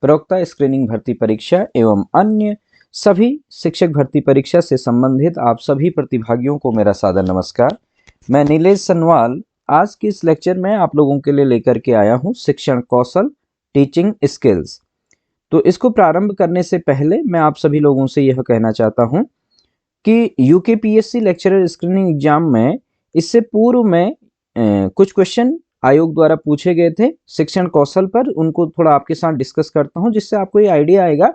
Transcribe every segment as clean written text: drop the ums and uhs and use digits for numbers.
प्रवक्ता स्क्रीनिंग भर्ती परीक्षा एवं अन्य सभी शिक्षक भर्ती परीक्षा से संबंधित आप सभी प्रतिभागियों को मेरा सादर नमस्कार। मैं नीलेश सनवाल आज के इस लेक्चर में आप लोगों के लिए लेकर के आया हूं शिक्षण कौशल टीचिंग स्किल्स। तो इसको प्रारंभ करने से पहले मैं आप सभी लोगों से यह कहना चाहता हूं कि यूकेपीएससी लेक्चरर स्क्रीनिंग एग्जाम में इससे पूर्व में कुछ क्वेश्चन आयोग द्वारा पूछे गए थे शिक्षण कौशल पर, उनको थोड़ा आपके साथ डिस्कस करता हूं जिससे आपको ये आइडिया आएगा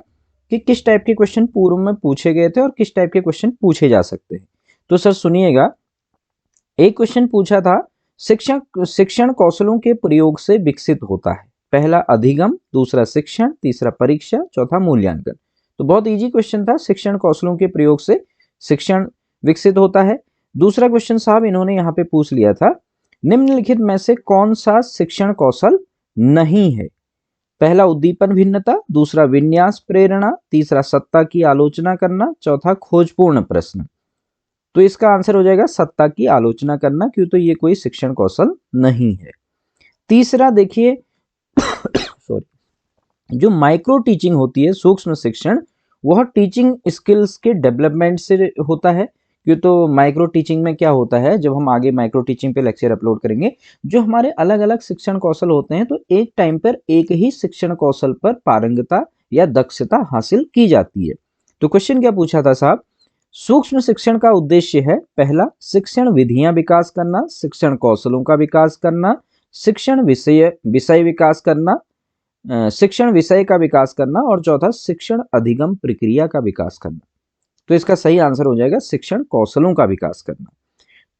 कि किस टाइप के क्वेश्चन पूर्व में पूछे गए थे और किस टाइप के क्वेश्चन पूछे जा सकते हैं। तो सर सुनिएगा, एक क्वेश्चन पूछा था शिक्षण कौशलों के प्रयोग से विकसित होता है। पहला अधिगम, दूसरा शिक्षण, तीसरा परीक्षा, चौथा मूल्यांकन। तो बहुत इजी क्वेश्चन था, शिक्षण कौशलों के प्रयोग से शिक्षण विकसित होता है। दूसरा क्वेश्चन साहब इन्होंने यहाँ पे पूछ लिया था, निम्नलिखित में से कौन सा शिक्षण कौशल नहीं है? पहला उद्दीपन भिन्नता, दूसरा विन्यास प्रेरणा, तीसरा सत्ता की आलोचना करना, चौथा खोजपूर्ण प्रश्न। तो इसका आंसर हो जाएगा सत्ता की आलोचना करना, क्यों तो ये कोई शिक्षण कौशल नहीं है। तीसरा देखिए सॉरी, जो माइक्रो टीचिंग होती है, सूक्ष्म शिक्षण, वह टीचिंग स्किल्स के डेवलपमेंट से होता है। क्यों तो माइक्रो टीचिंग में क्या होता है, जब हम आगे माइक्रो टीचिंग पे लेक्चर अपलोड करेंगे, जो हमारे अलग अलग शिक्षण कौशल होते हैं, तो एक टाइम पर एक ही शिक्षण कौशल पर पारंगता या दक्षता हासिल की जाती है। तो क्वेश्चन क्या पूछा था साहब, सूक्ष्म शिक्षण का उद्देश्य है पहला शिक्षण विधियां विकास करना, शिक्षण कौशलों का विकास करना, शिक्षण विषय विकास करना, शिक्षण विषय का विकास करना, और चौथा शिक्षण अधिगम प्रक्रिया का विकास करना। तो इसका सही आंसर हो जाएगा शिक्षण कौशलों का विकास करना।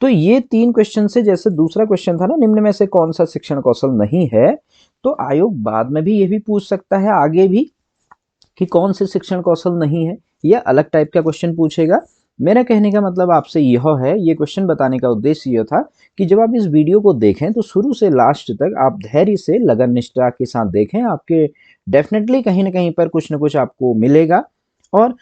तो ये तीन क्वेश्चन से, जैसे दूसरा क्वेश्चन था ना, निम्न में से कौन सा शिक्षण कौशल नहीं है, तो आयोग बाद में भी ये भी पूछ सकता है आगे भी कि कौन से शिक्षण कौशल नहीं है, या अलग टाइप का क्वेश्चन पूछेगा। मेरा कहने का मतलब आपसे यह है, ये क्वेश्चन बताने का उद्देश्य यह था कि जब आप इस वीडियो को देखें तो शुरू से लास्ट तक आप धैर्य से लगन निष्ठा के साथ देखें, आपके डेफिनेटली कहीं ना कहीं पर कुछ ना कुछ आपको मिलेगा। और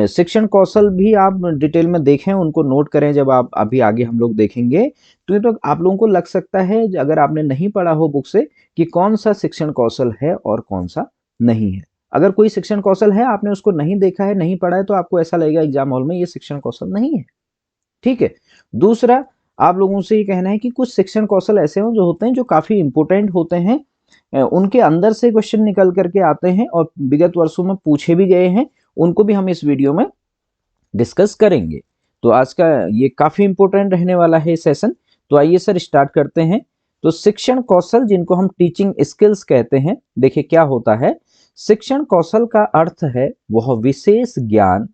शिक्षण कौशल भी आप डिटेल में देखें, उनको नोट करें। जब आप अभी आगे हम लोग देखेंगे तो आप लोगों को लग सकता है, अगर आपने नहीं पढ़ा हो बुक से, कि कौन सा शिक्षण कौशल है और कौन सा नहीं है। अगर कोई शिक्षण कौशल है, आपने उसको नहीं देखा है, नहीं पढ़ा है, तो आपको ऐसा लगेगा एग्जाम हॉल में ये शिक्षण कौशल नहीं है। ठीक है। दूसरा, आप लोगों से ये कहना है कि कुछ शिक्षण कौशल ऐसे हो जो होते हैं, जो काफी इंपोर्टेंट होते हैं, उनके अंदर से क्वेश्चन निकल करके आते हैं और विगत वर्षों में पूछे भी गए हैं, उनको भी हम इस वीडियो में डिस्कस करेंगे। तो आज का ये काफी इंपॉर्टेंट रहने वाला है सेशन। तो आइए सर स्टार्ट करते हैं। तो शिक्षण कौशल, जिनको हम टीचिंग स्किल्स कहते हैं, देखिए क्या होता है। शिक्षण कौशल का अर्थ है वह विशेष ज्ञान,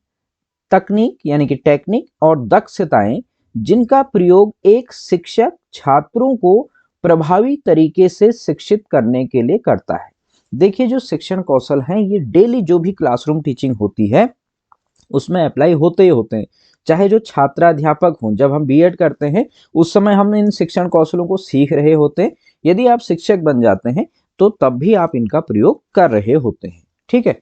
तकनीक यानी कि टेक्निक और दक्षताएं जिनका प्रयोग एक शिक्षक छात्रों को प्रभावी तरीके से शिक्षित करने के लिए करता है। देखिए जो शिक्षण कौशल हैं, ये डेली जो भी क्लासरूम टीचिंग होती है उसमें अप्लाई होते ही होते हैं। चाहे जो छात्राध्यापक हों, जब हम बीएड करते हैं उस समय हम इन शिक्षण कौशलों को सीख रहे होते हैं। यदि आप शिक्षक बन जाते हैं तो तब भी आप इनका प्रयोग कर रहे होते हैं। ठीक है।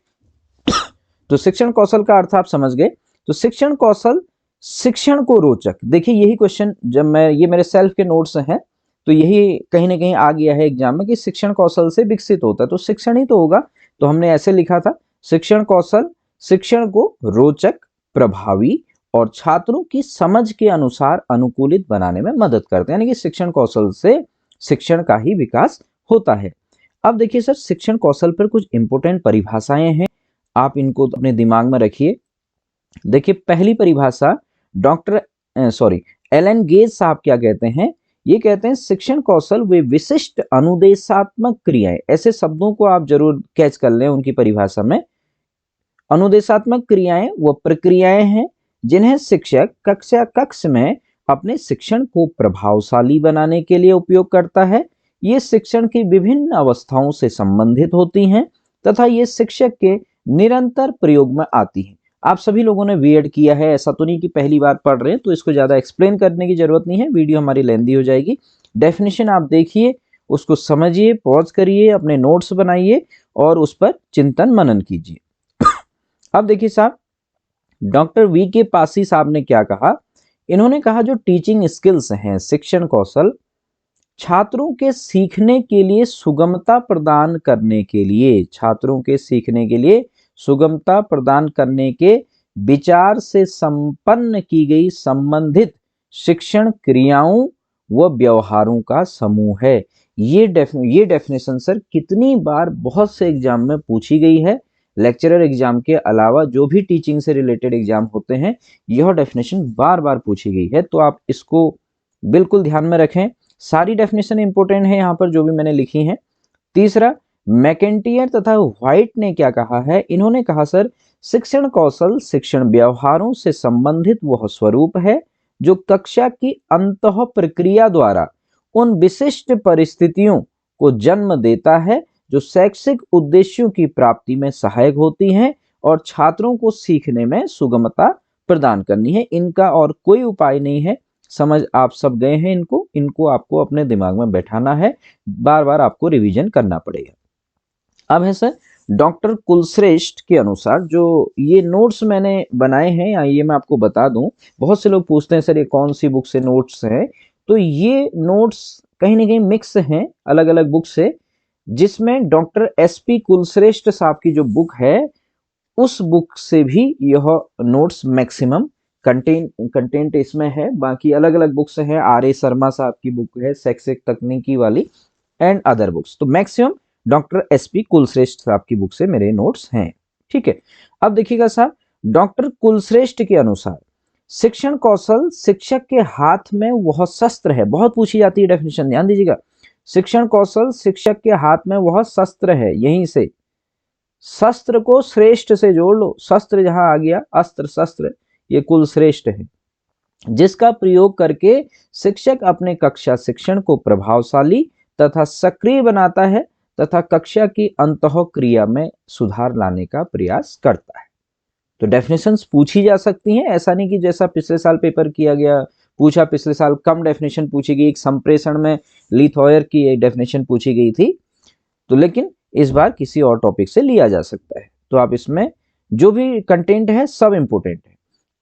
तो शिक्षण कौशल का अर्थ आप समझ गए। तो शिक्षण कौशल शिक्षण को रोचक, देखिए यही क्वेश्चन जब ये मेरे सेल्फ के नोट्स हैं, तो यही कहीं ना कहीं आ गया है एग्जाम में कि शिक्षण कौशल से विकसित होता है, तो शिक्षण ही तो होगा। तो हमने ऐसे लिखा था, शिक्षण कौशल शिक्षण को रोचक, प्रभावी और छात्रों की समझ के अनुसार अनुकूलित बनाने में मदद करते हैं, यानी कि शिक्षण कौशल से शिक्षण का ही विकास होता है। अब देखिए सर, शिक्षण कौशल पर कुछ इंपोर्टेंट परिभाषाएं हैं, आप इनको अपने दिमाग में रखिए। देखिए पहली परिभाषा एलन गेज साहब क्या कहते हैं, ये कहते हैं शिक्षण कौशल वे विशिष्ट अनुदेशात्मक क्रियाएं, ऐसे शब्दों को आप जरूर कैच कर लें उनकी परिभाषा में। अनुदेशात्मक क्रियाएं वो प्रक्रियाएं हैं जिन्हें शिक्षक कक्ष में अपने शिक्षण को प्रभावशाली बनाने के लिए उपयोग करता है। ये शिक्षण की विभिन्न अवस्थाओं से संबंधित होती हैं तथा ये शिक्षक के निरंतर प्रयोग में आती हैं। आप सभी लोगों ने बीएड किया है, ऐसा तो नहीं कि पहली बार पढ़ रहे हैं, तो इसको ज्यादा एक्सप्लेन करने की जरूरत नहीं है, वीडियो हमारी लेंदी हो जाएगी। डेफिनेशन आप देखिए, उसको समझिए, पॉज करिए, अपने नोट्स बनाइए और उस पर चिंतन मनन कीजिए। अब देखिए साहब, डॉक्टर वी के पासी साहब ने क्या कहा, इन्होंने कहा जो टीचिंग स्किल्स हैं, शिक्षण कौशल, छात्रों के सीखने के लिए सुगमता प्रदान करने के लिए, छात्रों के सीखने के लिए सुगमता प्रदान करने के विचार से संपन्न की गई संबंधित शिक्षण क्रियाओं व व्यवहारों का समूह है। ये डेफिनेशन सर कितनी बार बहुत से एग्जाम में पूछी गई है। लेक्चरर एग्जाम के अलावा जो भी टीचिंग से रिलेटेड एग्जाम होते हैं, यह डेफिनेशन बार बार पूछी गई है, तो आप इसको बिल्कुल ध्यान में रखें। सारी डेफिनेशन इंपॉर्टेंट है यहाँ पर जो भी मैंने लिखी है। तीसरा, मैकेंटियर तथा व्हाइट ने क्या कहा है? इन्होंने कहा सर, शिक्षण कौशल शिक्षण व्यवहारों से संबंधित वह स्वरूप है जो कक्षा की अंतः प्रक्रिया द्वारा उन विशिष्ट परिस्थितियों को जन्म देता है जो शैक्षिक उद्देश्यों की प्राप्ति में सहायक होती हैं और छात्रों को सीखने में सुगमता प्रदान करनी है। इनका और कोई उपाय नहीं है। समझ आप सब गए हैं इनको आपको अपने दिमाग में बैठाना है, बार बार आपको रिवीजन करना पड़ेगा। अब है सर डॉक्टर कुलश्रेष्ठ के अनुसार, जो ये नोट्स मैंने बनाए हैं, आइए मैं आपको बता दूं। बहुत से लोग पूछते हैं सर ये कौन सी बुक से नोट्स हैं, तो ये नोट्स कहीं ना कहीं मिक्स हैं अलग अलग बुक से, जिसमें डॉक्टर SP कुलश्रेष्ठ साहब की जो बुक है उस बुक से भी यह नोट्स मैक्सिमम कंटेंट इसमें है। बाकी अलग अलग बुक्स हैं, RA शर्मा साहब की बुक है शैक्षिक तकनीकी वाली एंड अदर बुक्स, तो मैक्सिमम डॉक्टर SP कुलश्रेष्ठ साहब की बुक से मेरे नोट्स हैं। ठीक है, अब देखिएगा साहब, डॉक्टर कुलश्रेष्ठ के अनुसार शिक्षण कौशल शिक्षक के हाथ में वह शस्त्र है। बहुत पूछी जाती है डेफिनेशन, ध्यान दीजिएगा। शिक्षण कौशल शिक्षक के हाथ में वह शस्त्र है, यहीं से शस्त्र को श्रेष्ठ से जोड़ लो, शस्त्र जहां आ गया, अस्त्र शस्त्र, ये कुल श्रेष्ठ है, जिसका प्रयोग करके शिक्षक अपने कक्षा शिक्षण को प्रभावशाली तथा सक्रिय बनाता है तथा कक्षा की अंतः क्रिया में सुधार लाने का प्रयास करता है। तो डेफिनेशंस पूछी जा सकती हैं, ऐसा नहीं कि जैसा पिछले साल पेपर किया गया पूछा, पिछले साल कम डेफिनेशन पूछी गई, एक संप्रेषण में लीथॉयर की एक डेफिनेशन पूछी गई थी, तो लेकिन इस बार किसी और टॉपिक से लिया जा सकता है। तो आप इसमें जो भी कंटेंट है सब इंपोर्टेंट है।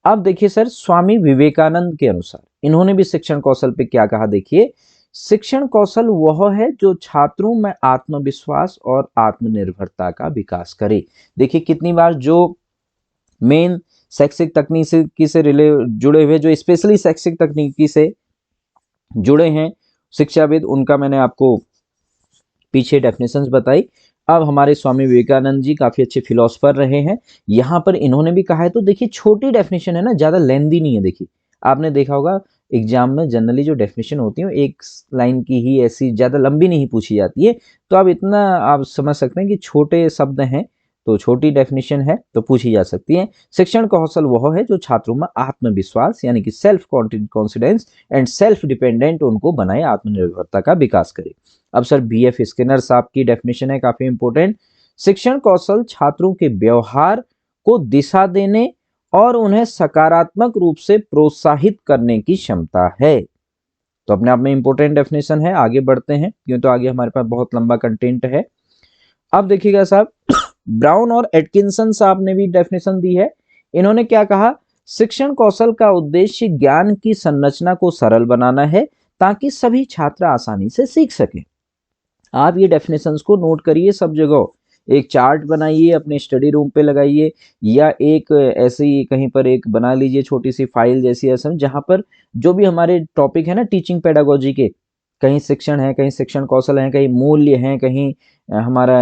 अब देखिए सर, स्वामी विवेकानंद के अनुसार इन्होंने भी शिक्षण कौशल पे क्या कहा, देखिए, शिक्षण कौशल वह है जो छात्रों में आत्मविश्वास और आत्मनिर्भरता का विकास करे। देखिए कितनी बार जो मेन शैक्षिक तकनीकी से जुड़े हुए, जो स्पेशली शैक्षिक तकनीकी से जुड़े हैं शिक्षाविद, उनका मैंने आपको पीछे डेफिनेशंस बताई। अब हमारे स्वामी विवेकानंद जी काफी अच्छे फिलोसफर रहे हैं, यहाँ पर इन्होंने भी कहा है। तो देखिए छोटी डेफिनेशन है ना, ज्यादा लेंदी नहीं है। देखिए आपने देखा होगा एग्जाम में जनरली जो डेफिनेशन होती है एक लाइन की ही, ऐसी ज्यादा लंबी नहीं पूछी जाती है। तो अब इतना आप समझ सकते हैं कि छोटे शब्द हैं तो छोटी डेफिनेशन है तो पूछी जा सकती है। शिक्षण कौशल वह है जो छात्रों में आत्मविश्वास यानी कि self confidence and self dependent उनको बनाए, आत्मनिर्भरता का विकास करे। अब सर BF स्किनर साहब की डेफिनेशन है काफी इंपोर्टेंट, शिक्षण कौशल छात्रों के व्यवहार को दिशा देने और उन्हें सकारात्मक रूप से प्रोत्साहित करने की क्षमता है। तो अपने आप में इंपोर्टेंट डेफिनेशन है। आगे बढ़ते हैं क्यों, तो आगे हमारे पास बहुत लंबा कंटेंट है। अब देखिएगा साहब, ब्राउन और एटकिंसन साहब ने भी डेफिनेशन दी है। इन्होंने क्या कहा, शिक्षण कौशल का उद्देश्य ज्ञान की संरचना को सरल बनाना है ताकि सभी छात्र आसानी से सीख सकें। आप ये डेफिनेशंस को नोट करिए सब जगह, एक चार्ट बनाइए अपने स्टडी रूम पे लगाइए, या एक ऐसे ही कहीं पर एक बना लीजिए छोटी सी फाइल जैसी, ऐसा जहां पर जो भी हमारे टॉपिक है ना टीचिंग पेडागोजी के, कहीं शिक्षण है, कहीं शिक्षण कौशल है, कहीं मूल्य है, कहीं हमारा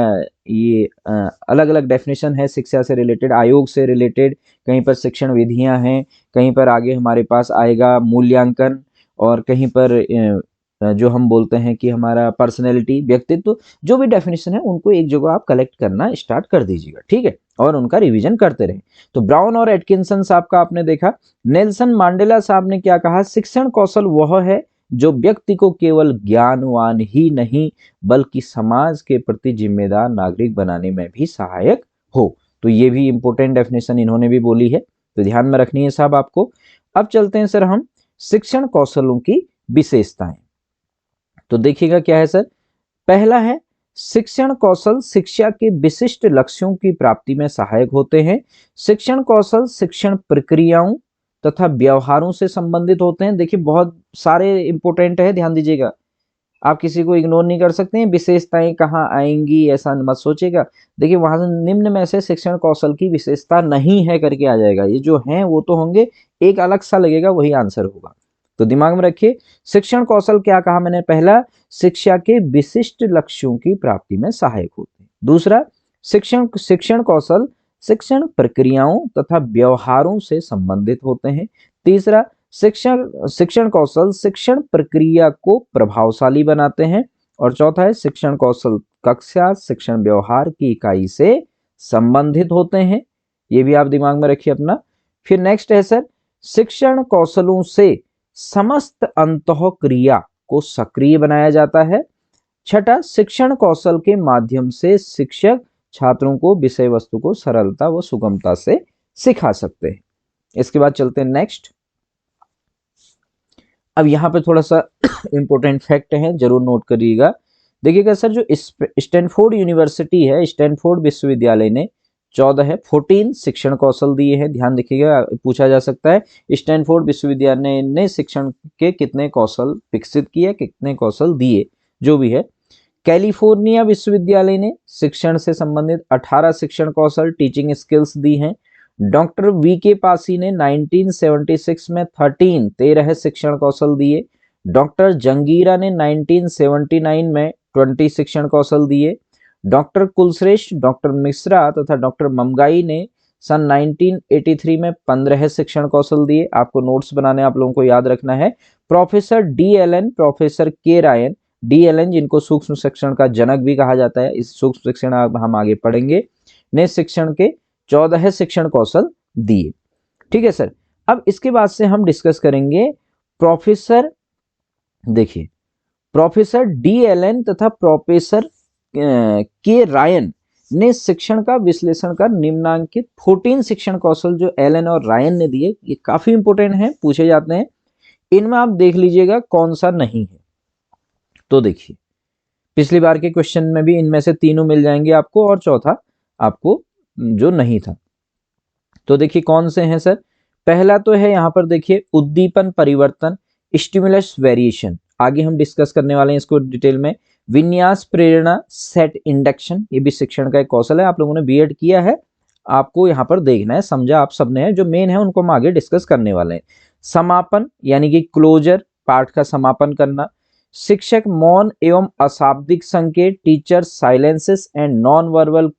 ये अलग अलग डेफिनेशन है शिक्षा से रिलेटेड, आयोग से रिलेटेड, कहीं पर शिक्षण विधियां हैं, कहीं पर आगे हमारे पास आएगा मूल्यांकन, और कहीं पर जो हम बोलते हैं कि हमारा पर्सनैलिटी, व्यक्तित्व, जो भी डेफिनेशन है उनको एक जगह आप कलेक्ट करना स्टार्ट कर दीजिएगा, ठीक है, और उनका रिवीजन करते रहें। तो ब्राउन और एटकिंसन साहब का आपने देखा। नेल्सन मंडेला साहब ने क्या कहा, शिक्षण कौशल वह है जो व्यक्ति को केवल ज्ञानवान ही नहीं बल्कि समाज के प्रति जिम्मेदार नागरिक बनाने में भी सहायक हो। तो ये भी इंपॉर्टेंट डेफिनेशन इन्होंने भी बोली है, तो ध्यान में रखनी है साहब आपको। अब चलते हैं सर हम शिक्षण कौशलों की विशेषताएं। तो देखिएगा क्या है सर, पहला है शिक्षण कौशल शिक्षा के विशिष्ट लक्ष्यों की प्राप्ति में सहायक होते हैं। शिक्षण कौशल शिक्षण प्रक्रियाओं तथा व्यवहारों से संबंधित होते हैं। देखिए बहुत सारे इंपॉर्टेंट है, ध्यान दीजिएगा। आप किसी को इग्नोर नहीं कर सकते हैं। विशेषताएं कहाँ आएंगी ऐसा मत सोचेगा। देखिए वहां से निम्न में से शिक्षण कौशल की विशेषता नहीं है करके आ जाएगा। ये जो हैं वो तो होंगे, एक अलग सा लगेगा, वही आंसर होगा। तो दिमाग में रखिए, शिक्षण कौशल क्या कहा मैंने? पहला, शिक्षा के विशिष्ट लक्ष्यों की प्राप्ति में सहायक होते हैं। दूसरा, शिक्षण कौशल शिक्षण प्रक्रियाओं तथा व्यवहारों से संबंधित होते हैं। तीसरा, शिक्षण कौशल शिक्षण प्रक्रिया को प्रभावशाली बनाते हैं। और चौथा है, शिक्षण कौशल कक्षा शिक्षण व्यवहार की इकाई से संबंधित होते हैं। ये भी आप दिमाग में रखिए अपना। फिर नेक्स्ट है सर, शिक्षण कौशलों से समस्त अंतःक्रिया को सक्रिय बनाया जाता है। छठा, शिक्षण कौशल के माध्यम से शिक्षक छात्रों को विषय वस्तु को सरलता व सुगमता से सिखा सकते हैं। इसके बाद चलते हैं नेक्स्ट। अब यहाँ पे थोड़ा सा इंपॉर्टेंट फैक्ट है, जरूर नोट करिएगा। देखिएगा सर, जो स्टैनफोर्ड यूनिवर्सिटी है, स्टैनफोर्ड विश्वविद्यालय ने 14 शिक्षण कौशल दिए हैं। ध्यान रखिएगा, पूछा जा सकता है स्टैनफोर्ड विश्वविद्यालय ने शिक्षण के कितने कौशल विकसित किए, कितने कौशल दिए, जो भी है। कैलिफोर्निया विश्वविद्यालय ने शिक्षण से संबंधित 18 शिक्षण कौशल टीचिंग स्किल्स दी हैं। डॉक्टर वी के पासी ने 1976 में 13 शिक्षण कौशल दिए। डॉक्टर जंगीरा ने 1979 में 20 शिक्षण कौशल दिए। डॉक्टर कुलश्रेष्ठ, डॉक्टर मिश्रा तथा डॉक्टर ममगाई ने सन 1983 में 15 शिक्षण कौशल दिए। आपको नोट्स बनाने आप लोगों को याद रखना है। Professor D L N, professor K Ryan, D L N जिनको सूक्ष्म शिक्षण का जनक भी कहा जाता है, इस सूक्ष्म शिक्षण हम आगे पढ़ेंगे, ने शिक्षण के 14 शिक्षण कौशल दिए। ठीक है सर। अब इसके बाद से हम डिस्कस करेंगे प्रोफेसर, देखिए प्रोफेसर डी एल एन तथा प्रोफेसर के रायन ने शिक्षण का विश्लेषण कर निम्नांकित 14 शिक्षण कौशल जो एलन और रायन ने दिए, ये काफी इंपोर्टेंट है, पूछे जाते हैं। इनमें आप देख लीजिएगा कौन सा नहीं है। तो देखिए पिछली बार के क्वेश्चन में भी इनमें से तीनों मिल जाएंगे आपको, और चौथा आपको जो नहीं था। तो देखिए कौन से हैं सर। पहला तो है यहाँ पर देखिए उद्दीपन परिवर्तन, स्टिमुलस वेरिएशन, आगे हम डिस्कस करने वाले हैं इसको डिटेल में। विन्यास प्रेरणा, सेट इंडक्शन, ये भी शिक्षण का एक कौशल है। आप लोगों ने बीएड किया है, आपको यहाँ पर देखना है, समझा आप सबने है। जो मेन है उनको हम आगे डिस्कस करने वाले हैं। समापन यानी कि क्लोजर, पाठ का समापन करना। शिक्षक मौन एवं अशाब्दिक संकेत, teacher silences and non verbal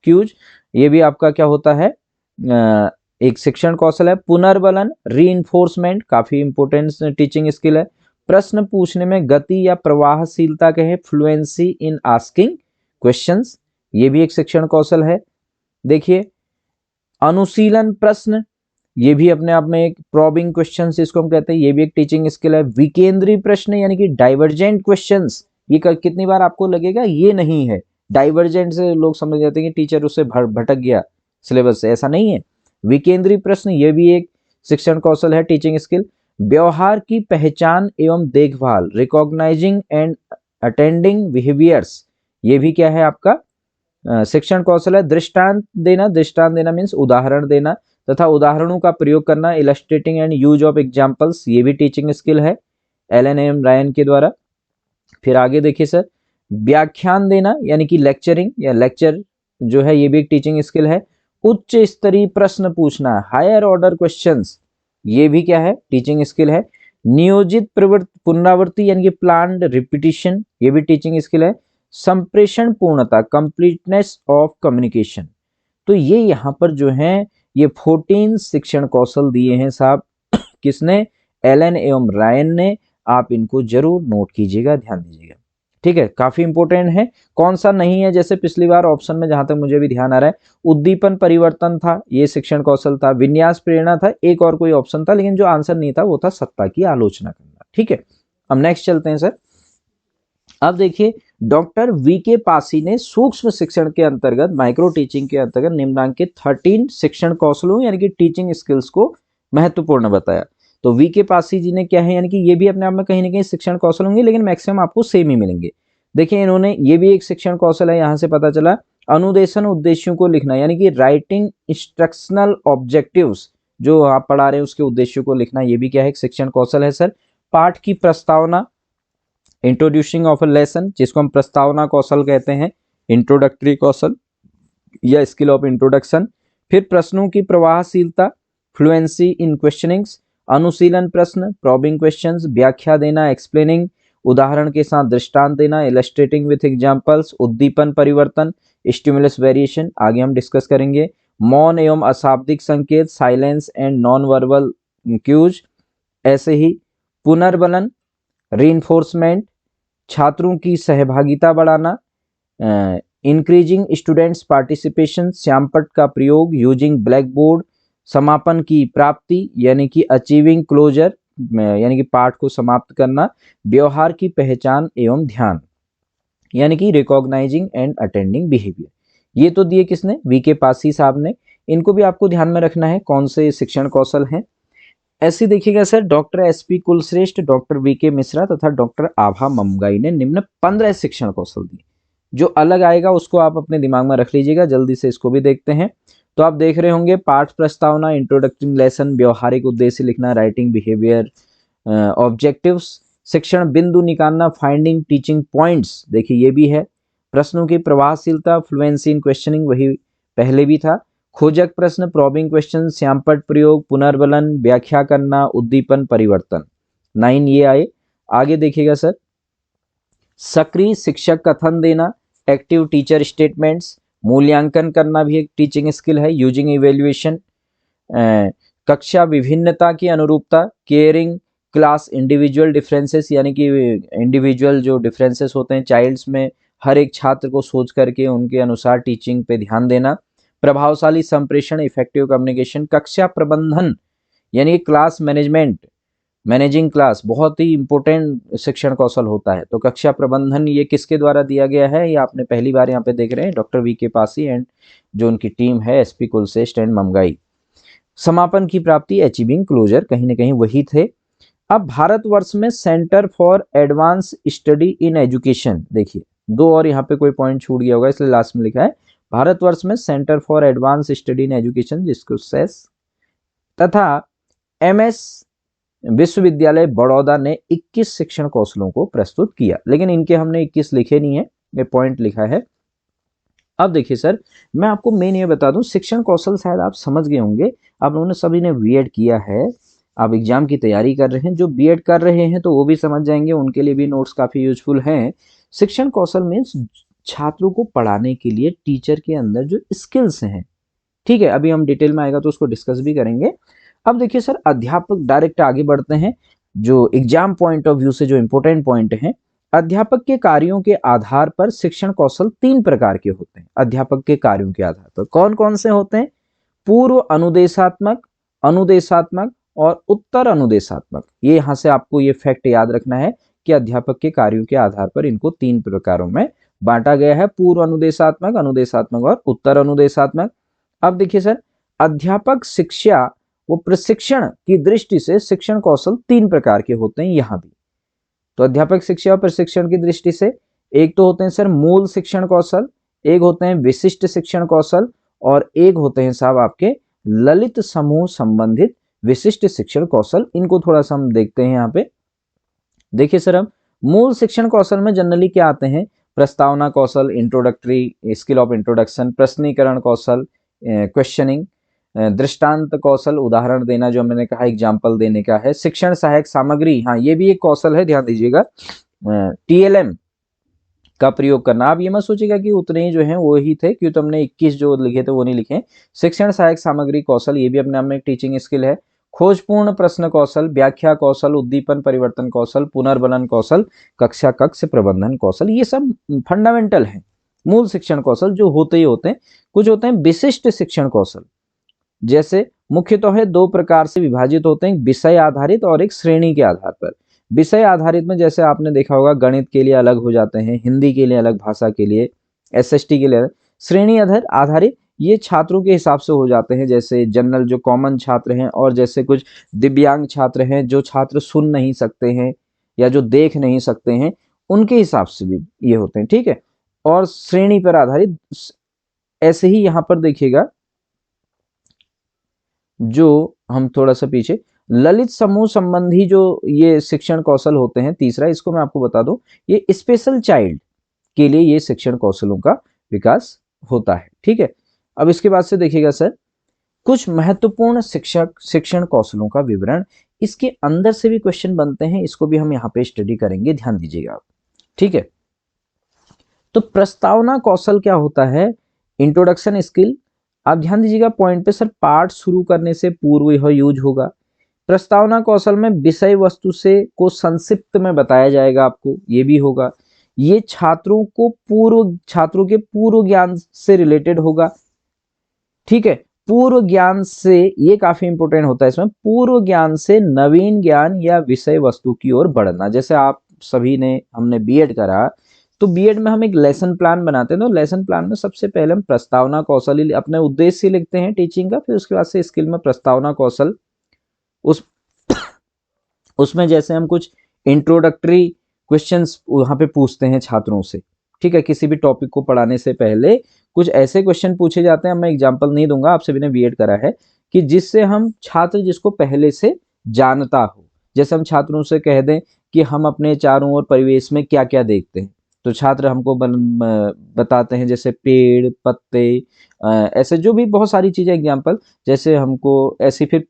cues, ये भी आपका क्या होता है, एक शिक्षण कौशल है। पुनर्बलन, रीइंफोर्समेंट, काफी इंपोर्टेंट टीचिंग स्किल है। प्रश्न पूछने में गति या प्रवाहशीलता कहे, फ्लुएंसी इन आस्किंग क्वेश्चंस, ये भी एक शिक्षण कौशल है। देखिए अनुशीलन प्रश्न, ये भी अपने आप में एक प्रॉबिंग क्वेश्चंस इसको हम कहते हैं, ये भी एक टीचिंग स्किल है। विकेंद्री प्रश्न यानी कि डाइवर्जेंट क्वेश्चंस, ये कितनी बार आपको लगेगा ये नहीं है। डाइवर्जेंट से लोग समझ जाते हैं कि टीचर उससे भटक गया सिलेबस से, ऐसा नहीं है। विकेंद्री प्रश्न, ये भी एक शिक्षण कौशल है, टीचिंग स्किल। व्यवहार की पहचान एवं देखभाल, रिकॉग्नाइजिंग एंड अटेंडिंग बिहेवियर्स, ये भी क्या है आपका शिक्षण कौशल है। दृष्टांत देना मीन्स उदाहरण देना तथा उदाहरणों का प्रयोग करना, illustrating and use of examples, ये भी टीचिंग स्किल है एलन एम रायन के द्वारा। फिर आगे देखिए सर, व्याख्यान देना यानी कि लेक्चरिंग या लेक्चर जो है, ये भी एक टीचिंग स्किल है। उच्च स्तरीय प्रश्न पूछना, हायर ऑर्डर क्वेश्चंस, ये भी क्या है, टीचिंग स्किल है। नियोजित पुनरावृत्ति यानी कि प्लान्ड रिपीटिशन, ये भी टीचिंग स्किल है। संप्रेषण पूर्णता, कंप्लीटनेस ऑफ कम्युनिकेशन, तो ये यहाँ पर जो है ये 14 शिक्षण कौशल दिए हैं साहब किसने, एलन एवं रायन ने। आप इनको जरूर नोट कीजिएगा, ध्यान दीजिएगा। ठीक है, काफी इंपोर्टेंट है। कौन सा नहीं है, जैसे पिछली बार ऑप्शन में जहां तक मुझे भी ध्यान आ रहा है, उद्दीपन परिवर्तन था, ये शिक्षण कौशल था। विन्यास प्रेरणा था, एक और कोई ऑप्शन था, लेकिन जो आंसर नहीं था वो था सत्ता की आलोचना करना। ठीक है, अब नेक्स्ट चलते हैं सर। अब देखिए डॉक्टर वी के पासी ने सूक्ष्म शिक्षण के अंतर्गत, माइक्रो टीचिंग के अंतर्गत निम्नांकित 13 शिक्षण कौशलों यानी कि टीचिंग स्किल्स को महत्वपूर्ण बताया। तो वी के पासी जी ने क्या है, यानी कि ये भी अपने आप में कहीं ना कहीं शिक्षण कौशल होंगे, लेकिन मैक्सिमम आपको सेम ही मिलेंगे। देखिए इन्होंने, ये भी एक शिक्षण कौशल है, यहां से पता चला। अनुदेशन उद्देश्यों को लिखना यानी कि राइटिंग इंस्ट्रक्शनल ऑब्जेक्टिव्स, जो आप पढ़ा रहे हैं उसके उद्देश्यों को लिखना, ये भी क्या है, एक शिक्षण कौशल है सर। पाठ की प्रस्तावना, इंट्रोड्यूसिंग ऑफ अ लेसन जिसको हम प्रस्तावना कौशल कहते हैं, इंट्रोडक्टरी कौशल या स्किल ऑफ इंट्रोडक्शन। फिर प्रश्नों की प्रवाहशीलता, फ्लुएंसी इन क्वेश्चनिंग्स, अनुशीलन प्रश्न, प्रॉबिंग क्वेश्चंस, व्याख्या देना, एक्सप्लेनिंग, उदाहरण के साथ दृष्टांत देना, इलस्ट्रेटिंग विथ एग्जांपल्स, उद्दीपन परिवर्तन, स्टिमुलस वेरिएशन, आगे हम डिस्कस करेंगे। मौन एवं अशाब्दिक संकेत, silence and non verbal cues. ऐसे ही पुनर्बलन, रीइंफोर्समेंट, छात्रों की सहभागिता बढ़ाना, इंक्रीजिंग स्टूडेंट्स पार्टिसिपेशन, श्यामपट्ट का प्रयोग, यूजिंग ब्लैक बोर्ड, समापन की प्राप्ति यानी कि अचीविंग क्लोजर यानी कि पाठ को समाप्त करना, व्यवहार की पहचान एवं ध्यान यानी कि रिकॉग्नाइजिंग एंड अटेंडिंग बिहेवियर। ये तो दिए किसने, वीके पासी साहब ने। इनको भी आपको ध्यान में रखना है कौन से शिक्षण कौशल हैं। ऐसे देखिएगा sir, doctor S P Kulshreshtha, doctor V K Mishra तथा डॉक्टर आभा ममगाई ने निम्न 15 शिक्षण कौशल दिए। जो अलग आएगा उसको आप अपने दिमाग में रख लीजिएगा। जल्दी से इसको भी देखते हैं। तो आप देख रहे होंगे पाठ प्रस्तावना, इंट्रोडक्टिंग लेसन, व्यवहारिक उद्देश्य लिखना, राइटिंग बिहेवियर, ऑब्जेक्टिव्स, शिक्षण बिंदु निकालना, फाइंडिंग टीचिंग पॉइंट्स, देखिए ये भी है। प्रश्नों की प्रवाहशीलता, फ्लुएंसी इन क्वेश्चनिंग, वही पहले भी था। खोजक प्रश्न, प्रॉबिंग क्वेश्चन, श्यामपट्ट प्रयोग, पुनर्बलन, व्याख्या करना, उद्दीपन परिवर्तन, 9 ये आए। आगे देखिएगा सर, सक्रिय शिक्षक कथन देना, एक्टिव टीचर स्टेटमेंट्स, मूल्यांकन करना भी एक टीचिंग स्किल है, यूजिंग इवेल्युएशन, कक्षा विभिन्नता की अनुरूपता, केयरिंग क्लास इंडिविजुअल डिफरेंसेस यानी कि इंडिविजुअल जो डिफरेंसेस होते हैं चाइल्ड्स में, हर एक छात्र को सोच करके उनके अनुसार टीचिंग पे ध्यान देना, प्रभावशाली संप्रेषण, इफेक्टिव कम्युनिकेशन, कक्षा प्रबंधन यानी क्लास मैनेजमेंट, मैनेजिंग क्लास बहुत ही इंपॉर्टेंट शिक्षण कौशल होता है। तो कक्षा प्रबंधन ये किसके द्वारा दिया गया है, ये आपने पहली बार यहाँ पे देख रहे हैं, डॉक्टर वीके पासी एंड जो उनकी टीम है एसपी कुलश्रेष्ठ एंड ममगाई। समापन की प्राप्ति, अचीविंग क्लोजर, कहीं ना कहीं वही थे। अब भारतवर्ष में centre for advance study in education, देखिए दो और यहाँ पे कोई पॉइंट छूट गया होगा इसलिए लास्ट में लिखा है, भारतवर्ष में centre for advance study in education जिसको सेस तथा एमएस विश्वविद्यालय बड़ौदा ने 21 शिक्षण कौशलों को प्रस्तुत किया, लेकिन इनके हमने 21 लिखे नहीं है, ये पॉइंट लिखा है। अब देखिए सर, मैं आपको मेन ये बता दूं, शिक्षण कौशल शायद आप समझ गए होंगे, आप लोगों ने सभी ने बीएड किया है, आप एग्जाम की तैयारी कर रहे हैं, जो बीएड कर रहे हैं तो वो भी समझ जाएंगे, उनके लिए भी नोट्स काफी यूजफुल हैं। शिक्षण कौशल मीन्स छात्रों को पढ़ाने के लिए टीचर के अंदर जो स्किल्स हैं, ठीक है, अभी हम डिटेल में आएगा तो उसको डिस्कस भी करेंगे। अब देखिए सर, अध्यापक, डायरेक्ट आगे बढ़ते हैं, जो एग्जाम पॉइंट ऑफ व्यू से जो इंपॉर्टेंट पॉइंट हैं, अध्यापक के कार्यों के आधार पर शिक्षण कौशल 3 प्रकार के होते हैं। अध्यापक के कार्यों के आधार पर कौन कौन से होते हैं, पूर्व अनुदेशात्मक, अनुदेशात्मक और उत्तर अनुदेशात्मक। ये यहाँ से आपको ये फैक्ट याद रखना है कि अध्यापक के कार्यों के आधार पर इनको 3 प्रकारों में बांटा गया है, पूर्व अनुदेशात्मक, अनुदेशात्मक और उत्तर अनुदेशात्मक। अब देखिए सर, अध्यापक शिक्षा वो प्रशिक्षण की दृष्टि से शिक्षण कौशल 3 प्रकार के होते हैं यहाँ भी। तो अध्यापक शिक्षा और प्रशिक्षण की दृष्टि से एक तो होते हैं सर मूल शिक्षण कौशल, एक होते हैं विशिष्ट शिक्षण कौशल और एक होते हैं साहब आपके ललित समूह संबंधित विशिष्ट शिक्षण कौशल। इनको थोड़ा सा हम देखते हैं यहाँ पे। देखिए सर, अब मूल शिक्षण कौशल में जनरली क्या आते हैं, प्रस्तावना कौशल, इंट्रोडक्टरी स्किल ऑफ इंट्रोडक्शन, प्रश्नीकरण कौशल, क्वेश्चनिंग, दृष्टांत कौशल, उदाहरण देना जो मैंने कहा एग्जाम्पल देने का है, शिक्षण सहायक सामग्री, हाँ ये भी एक कौशल है, ध्यान दीजिएगा, टीएलएम का प्रयोग करना। आप ये मत सोचिएगा कि उतने ही जो हैं वो ही थे, क्यों तो हमने 21 जो लिखे थे वो नहीं लिखे। शिक्षण सहायक सामग्री कौशल ये भी अपने आप में एक टीचिंग स्किल है। खोजपूर्ण प्रश्न कौशल, व्याख्या कौशल, उद्दीपन परिवर्तन कौशल, पुनर्बलन कौशल, कक्षा कक्ष प्रबंधन कौशल, ये सब फंडामेंटल है मूल शिक्षण कौशल जो होते ही होते हैं। कुछ होते हैं विशिष्ट शिक्षण कौशल, जैसे मुख्यतः 2 प्रकार से विभाजित होते हैं, विषय आधारित और एक श्रेणी के आधार पर। विषय आधारित में जैसे आपने देखा होगा गणित के लिए अलग हो जाते हैं, हिंदी के लिए अलग, भाषा के लिए, एसएसटी के लिए अलग। श्रेणी आधारित ये छात्रों के हिसाब से हो जाते हैं, जैसे जनरल जो कॉमन छात्र हैं और जैसे कुछ दिव्यांग छात्र हैं, जो छात्र सुन नहीं सकते हैं या जो देख नहीं सकते हैं, उनके हिसाब से भी ये होते हैं, ठीक है। और श्रेणी पर आधारित ऐसे ही यहाँ पर देखिएगा, जो हम थोड़ा सा पीछे ललित समूह संबंधी जो ये शिक्षण कौशल होते हैं, तीसरा इसको मैं आपको बता दूं, ये स्पेशल चाइल्ड के लिए ये शिक्षण कौशलों का विकास होता है। ठीक है, अब इसके बाद से देखिएगा सर, कुछ महत्वपूर्ण शिक्षण कौशलों का विवरण, इसके अंदर से भी क्वेश्चन बनते हैं, इसको भी हम यहाँ पे स्टडी करेंगे, ध्यान दीजिएगा आप। ठीक है, तो प्रस्तावना कौशल क्या होता है, इंट्रोडक्शन स्किल। आप ध्यान दीजिएगा पॉइंट पे सर, पाठ शुरू करने से पूर्व यह यूज होगा। प्रस्तावना कौशल में विषय वस्तु से को संक्षिप्त में बताया जाएगा आपको, ये भी होगा। ये छात्रों के पूर्व ज्ञान से रिलेटेड होगा। ठीक है, पूर्व ज्ञान से, ये काफी इंपॉर्टेंट होता है इसमें, पूर्व ज्ञान से नवीन ज्ञान या विषय वस्तु की ओर बढ़ना। जैसे आप सभी ने, हमने बीएड करा, तो बीएड में हम एक लेसन प्लान बनाते हैं, तो लेसन प्लान में सबसे पहले हम प्रस्तावना कौशल अपने उद्देश्य लिखते हैं टीचिंग का, फिर उसके बाद से स्किल में प्रस्तावना कौशल, उसमें जैसे हम कुछ इंट्रोडक्टरी क्वेश्चंस वहां पे पूछते हैं छात्रों से। ठीक है, किसी भी टॉपिक को पढ़ाने से पहले कुछ ऐसे क्वेश्चन पूछे जाते हैं, मैं एग्जांपल नहीं दूंगा, आप सभी ने बीएड करा है, कि जिससे हम छात्र जिसको पहले से जानता हो, जैसे हम छात्रों से कह दें कि हम अपने चारों ओर परिवेश में क्या क्या देखते हैं, तो छात्र हमको बताते हैं जैसे पेड़, पत्ते, ऐसे जो भी बहुत सारी चीजें एग्जाम्पल, जैसे हमको ऐसे, फिर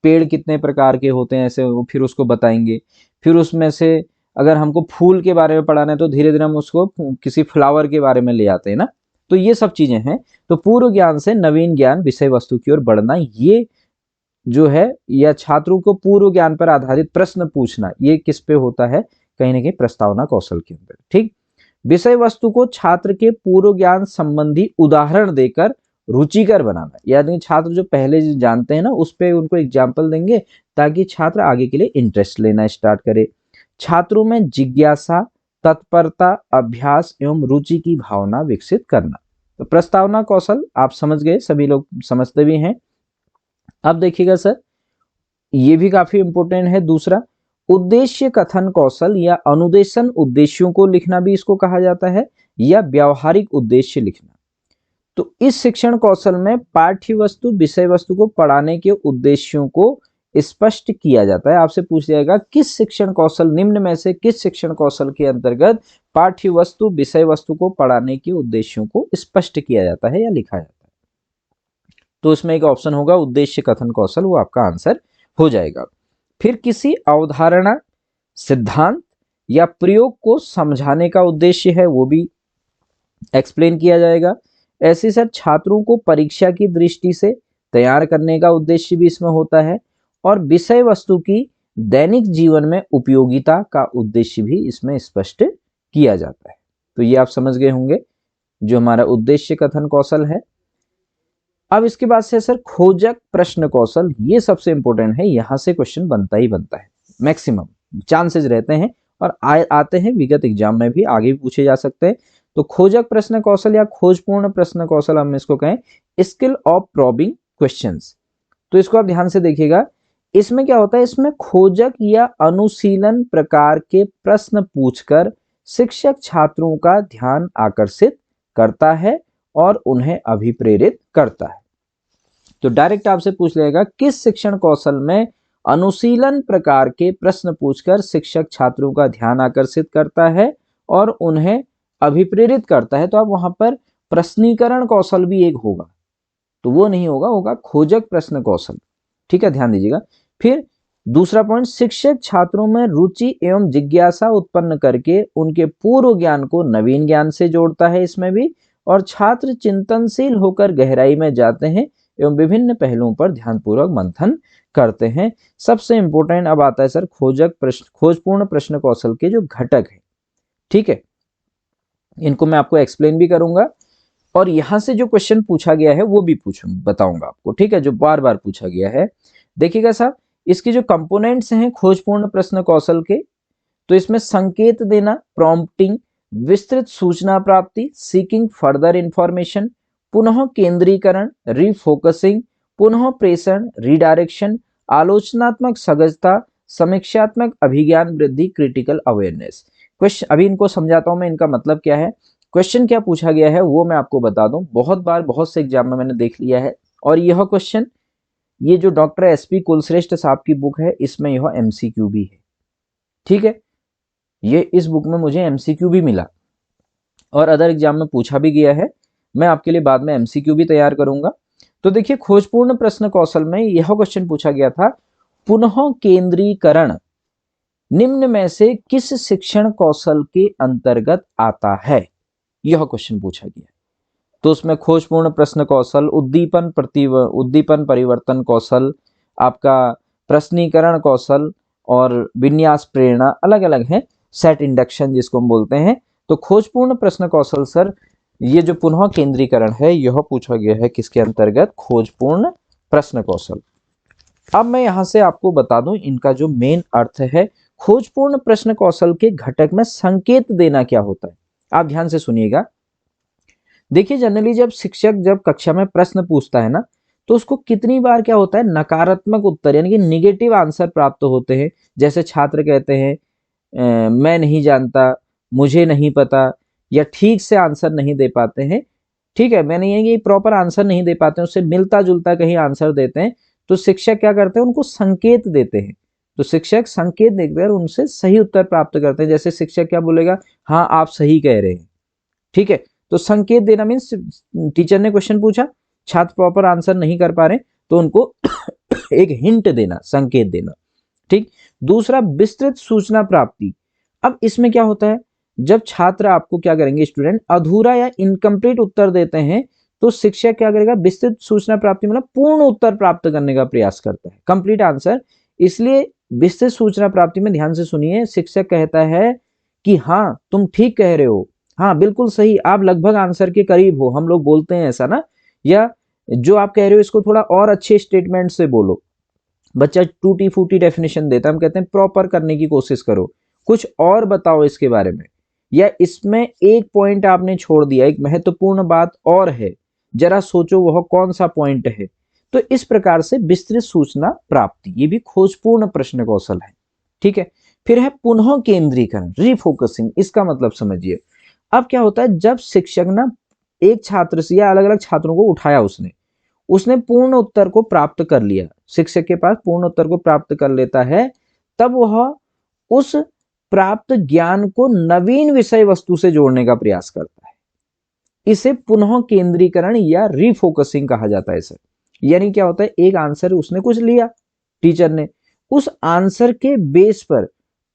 पेड़ कितने प्रकार के होते हैं, ऐसे फिर उसको बताएंगे। फिर उसमें से अगर हमको फूल के बारे में पढ़ाना है तो धीरे धीरे हम उसको किसी फ्लावर के बारे में ले आते हैं ना, तो ये सब चीजें हैं। तो पूर्व ज्ञान से नवीन ज्ञान विषय वस्तु की ओर बढ़ना, ये जो है, या छात्रों को पूर्व ज्ञान पर आधारित प्रश्न पूछना, ये किस पे होता है, कहीं ना कहीं प्रस्तावना कौशल के अंदर। ठीक, विषय वस्तु को छात्र के पूर्व ज्ञान संबंधी उदाहरण देकर रुचिकर बनाना, यानी छात्र जो पहले जानते हैं ना, उस पे उनको एग्जाम्पल देंगे ताकि छात्र आगे के लिए इंटरेस्ट लेना स्टार्ट करे। छात्रों में जिज्ञासा, तत्परता, अभ्यास एवं रुचि की भावना विकसित करना। तो प्रस्तावना कौशल आप समझ गए, सभी लोग समझते भी हैं। अब देखिएगा सर, ये भी काफी इंपॉर्टेंट है, दूसरा उद्देश्य कथन कौशल या अनुदेशन, उद्देश्यों को लिखना भी इसको कहा जाता है, या व्यावहारिक उद्देश्य लिखना। तो इस शिक्षण कौशल में पाठ्य वस्तु, विषय वस्तु को पढ़ाने के उद्देश्यों को स्पष्ट किया जाता है। आपसे पूछ जाएगा किस शिक्षण कौशल, निम्न में से किस शिक्षण कौशल के अंतर्गत पाठ्य वस्तु, विषय वस्तु को पढ़ाने के उद्देश्यों को स्पष्ट किया जाता है या लिखा जाता है, तो इसमें एक ऑप्शन होगा उद्देश्य कथन कौशल, वो आपका आंसर हो जाएगा। फिर किसी अवधारणा, सिद्धांत या प्रयोग को समझाने का उद्देश्य है, वो भी एक्सप्लेन किया जाएगा। ऐसे सर छात्रों को परीक्षा की दृष्टि से तैयार करने का उद्देश्य भी इसमें होता है, और विषय वस्तु की दैनिक जीवन में उपयोगिता का उद्देश्य भी इसमें स्पष्ट किया जाता है। तो ये आप समझ गए होंगे जो हमारा उद्देश्य कथन कौशल है। अब इसके बाद से सर खोजक प्रश्न कौशल, ये सबसे इंपॉर्टेंट है, यहां से क्वेश्चन बनता ही बनता है, मैक्सिमम चांसेस रहते हैं, और आते हैं विगत एग्जाम में भी, आगे भी पूछे जा सकते हैं। तो खोजक प्रश्न कौशल या खोजपूर्ण प्रश्न कौशल हम इसको कहें, स्किल ऑफ प्रॉबिंग क्वेश्चंस। तो इसको आप ध्यान से देखिएगा, इसमें क्या होता है, इसमें खोजक या अनुशीलन प्रकार के प्रश्न पूछकर शिक्षक छात्रों का ध्यान आकर्षित करता है और उन्हें अभिप्रेरित करता है। तो डायरेक्ट आपसे पूछ लेगा किस शिक्षण कौशल में अनुशीलन प्रकार के प्रश्न पूछकर शिक्षक छात्रों का ध्यान आकर्षित करता है और उन्हें अभिप्रेरित करता है, तो आप वहां पर प्रश्नीकरण कौशल भी एक होगा, तो वो नहीं होगा, होगा खोजक प्रश्न कौशल। ठीक है, ध्यान दीजिएगा। फिर दूसरा पॉइंट, शिक्षक छात्रों में रुचि एवं जिज्ञासा उत्पन्न करके उनके पूर्व ज्ञान को नवीन ज्ञान से जोड़ता है इसमें भी, और छात्र चिंतनशील होकर गहराई में जाते हैं एवं विभिन्न पहलुओं पर ध्यानपूर्वक मंथन करते हैं। सबसे इंपॉर्टेंट अब आता है सर खोजपूर्ण प्रश्न कौशल के जो घटक है। ठीक है, इनको मैं आपको एक्सप्लेन भी करूंगा, और यहां से जो क्वेश्चन पूछा गया है वो भी बताऊंगा आपको। ठीक है, जो बार बार पूछा गया है, देखिएगा साहब, इसके जो कंपोनेंट्स हैं खोजपूर्ण प्रश्न कौशल के, तो इसमें संकेत देना, प्रॉम्प्टिंग, विस्तृत सूचना प्राप्ति, सीकिंग फर्दर इंफॉर्मेशन, पुनः केंद्रीकरण, रिफोकसिंग, पुनः प्रेषण, रिडायरेक्शन, आलोचनात्मक सजगता, समीक्षात्मक अभिज्ञान वृद्धि, क्रिटिकल अवेयरनेस। क्वेश्चन अभी इनको समझाता हूं मैं, इनका मतलब क्या है, क्वेश्चन क्या पूछा गया है वो मैं आपको बता दूं, बहुत बार बहुत से एग्जाम में मैंने देख लिया है, और यह क्वेश्चन ये जो डॉक्टर एसपी कुलश्रेष्ठ साहब की बुक है, इसमें यह एमसीक्यू भी है। ठीक है, ये इस बुक में मुझे एमसीक्यू भी मिला और अदर एग्जाम में पूछा भी गया है। मैं आपके लिए बाद में एमसीक्यू भी तैयार करूंगा। तो देखिए, खोजपूर्ण प्रश्न कौशल में यह क्वेश्चन पूछा गया था, पुनः केंद्रीकरण निम्न में से किस शिक्षण कौशल के अंतर्गत आता है, यह क्वेश्चन पूछा गया। तो उसमें खोजपूर्ण प्रश्न कौशल, उद्दीपन परिवर्तन कौशल, आपका प्रश्नीकरण कौशल और विन्यास प्रेरणा अलग अलग है, सेट इंडक्शन जिसको हम बोलते हैं। तो खोजपूर्ण प्रश्न कौशल सर, ये जो पुनः केंद्रीकरण है यह पूछा गया है किसके अंतर्गत, खोजपूर्ण प्रश्न कौशल। अब मैं यहां से आपको बता दूं इनका जो मेन अर्थ है, खोजपूर्ण प्रश्न कौशल के घटक में संकेत देना क्या होता है, आप ध्यान से सुनिएगा। देखिए, जनरली जब शिक्षक जब कक्षा में प्रश्न पूछता है ना, तो उसको कितनी बार क्या होता है, नकारात्मक उत्तर यानी कि निगेटिव आंसर प्राप्त होते हैं। जैसे छात्र कहते हैं मैं नहीं जानता, मुझे नहीं पता, या ठीक से आंसर नहीं दे पाते हैं। ठीक है, मैंने ये प्रॉपर आंसर नहीं दे पाते हैं, उससे मिलता जुलता कहीं आंसर देते हैं, तो शिक्षक क्या करते हैं, उनको संकेत देते हैं। तो शिक्षक संकेत देकर उनसे सही उत्तर प्राप्त करते हैं। जैसे शिक्षक क्या बोलेगा, हाँ आप सही कह रहे हैं। ठीक है, तो संकेत देना मीन्स टीचर ने क्वेश्चन पूछा, छात्र प्रॉपर आंसर नहीं कर पा रहे, तो उनको एक हिंट देना, संकेत देना। ठीक, दूसरा विस्तृत सूचना प्राप्ति। अब इसमें क्या होता है, जब छात्र आपको क्या करेंगे, स्टूडेंट अधूरा या इनकम्प्लीट उत्तर देते हैं, तो शिक्षक क्या करेगा, विस्तृत सूचना प्राप्ति मतलब पूर्ण उत्तर प्राप्त करने का प्रयास करता है, कंप्लीट आंसर। इसलिए विस्तृत सूचना प्राप्ति में ध्यान से सुनिए, शिक्षक कहता है कि हाँ तुम ठीक कह रहे हो, हाँ बिल्कुल सही, आप लगभग आंसर के करीब हो, हम लोग बोलते हैं ऐसा ना, या जो आप कह रहे हो इसको थोड़ा और अच्छे स्टेटमेंट से बोलो। बच्चा टूटी फूटी डेफिनेशन देता है, हम कहते हैं प्रॉपर करने की कोशिश करो, कुछ और बताओ इसके बारे में, या इसमें एक पॉइंट आपने छोड़ दिया, एक महत्वपूर्ण बात और है, जरा सोचो वह कौन सा पॉइंट है। तो इस प्रकार से विस्तृत सूचना प्राप्ति, ये भी खोजपूर्ण प्रश्न कौशल है। ठीक है, फिर है पुनः केंद्रीकरण, रिफोकसिंग। इसका मतलब समझिए, अब क्या होता है, जब शिक्षक ना एक छात्र से या अलग अलग छात्रों को उठाया, उसने पूर्ण उत्तर को प्राप्त कर लिया, शिक्षक के पास पूर्ण उत्तर को प्राप्त कर लेता है, तब वह उस प्राप्त ज्ञान को नवीन विषय वस्तु से जोड़ने का प्रयास करता है। इसे पुनः केंद्रीकरण या रिफोकसिंग कहा जाता है सर। यानी क्या होता है, एक आंसर उसने कुछ लिया टीचर ने, उस आंसर के बेस पर,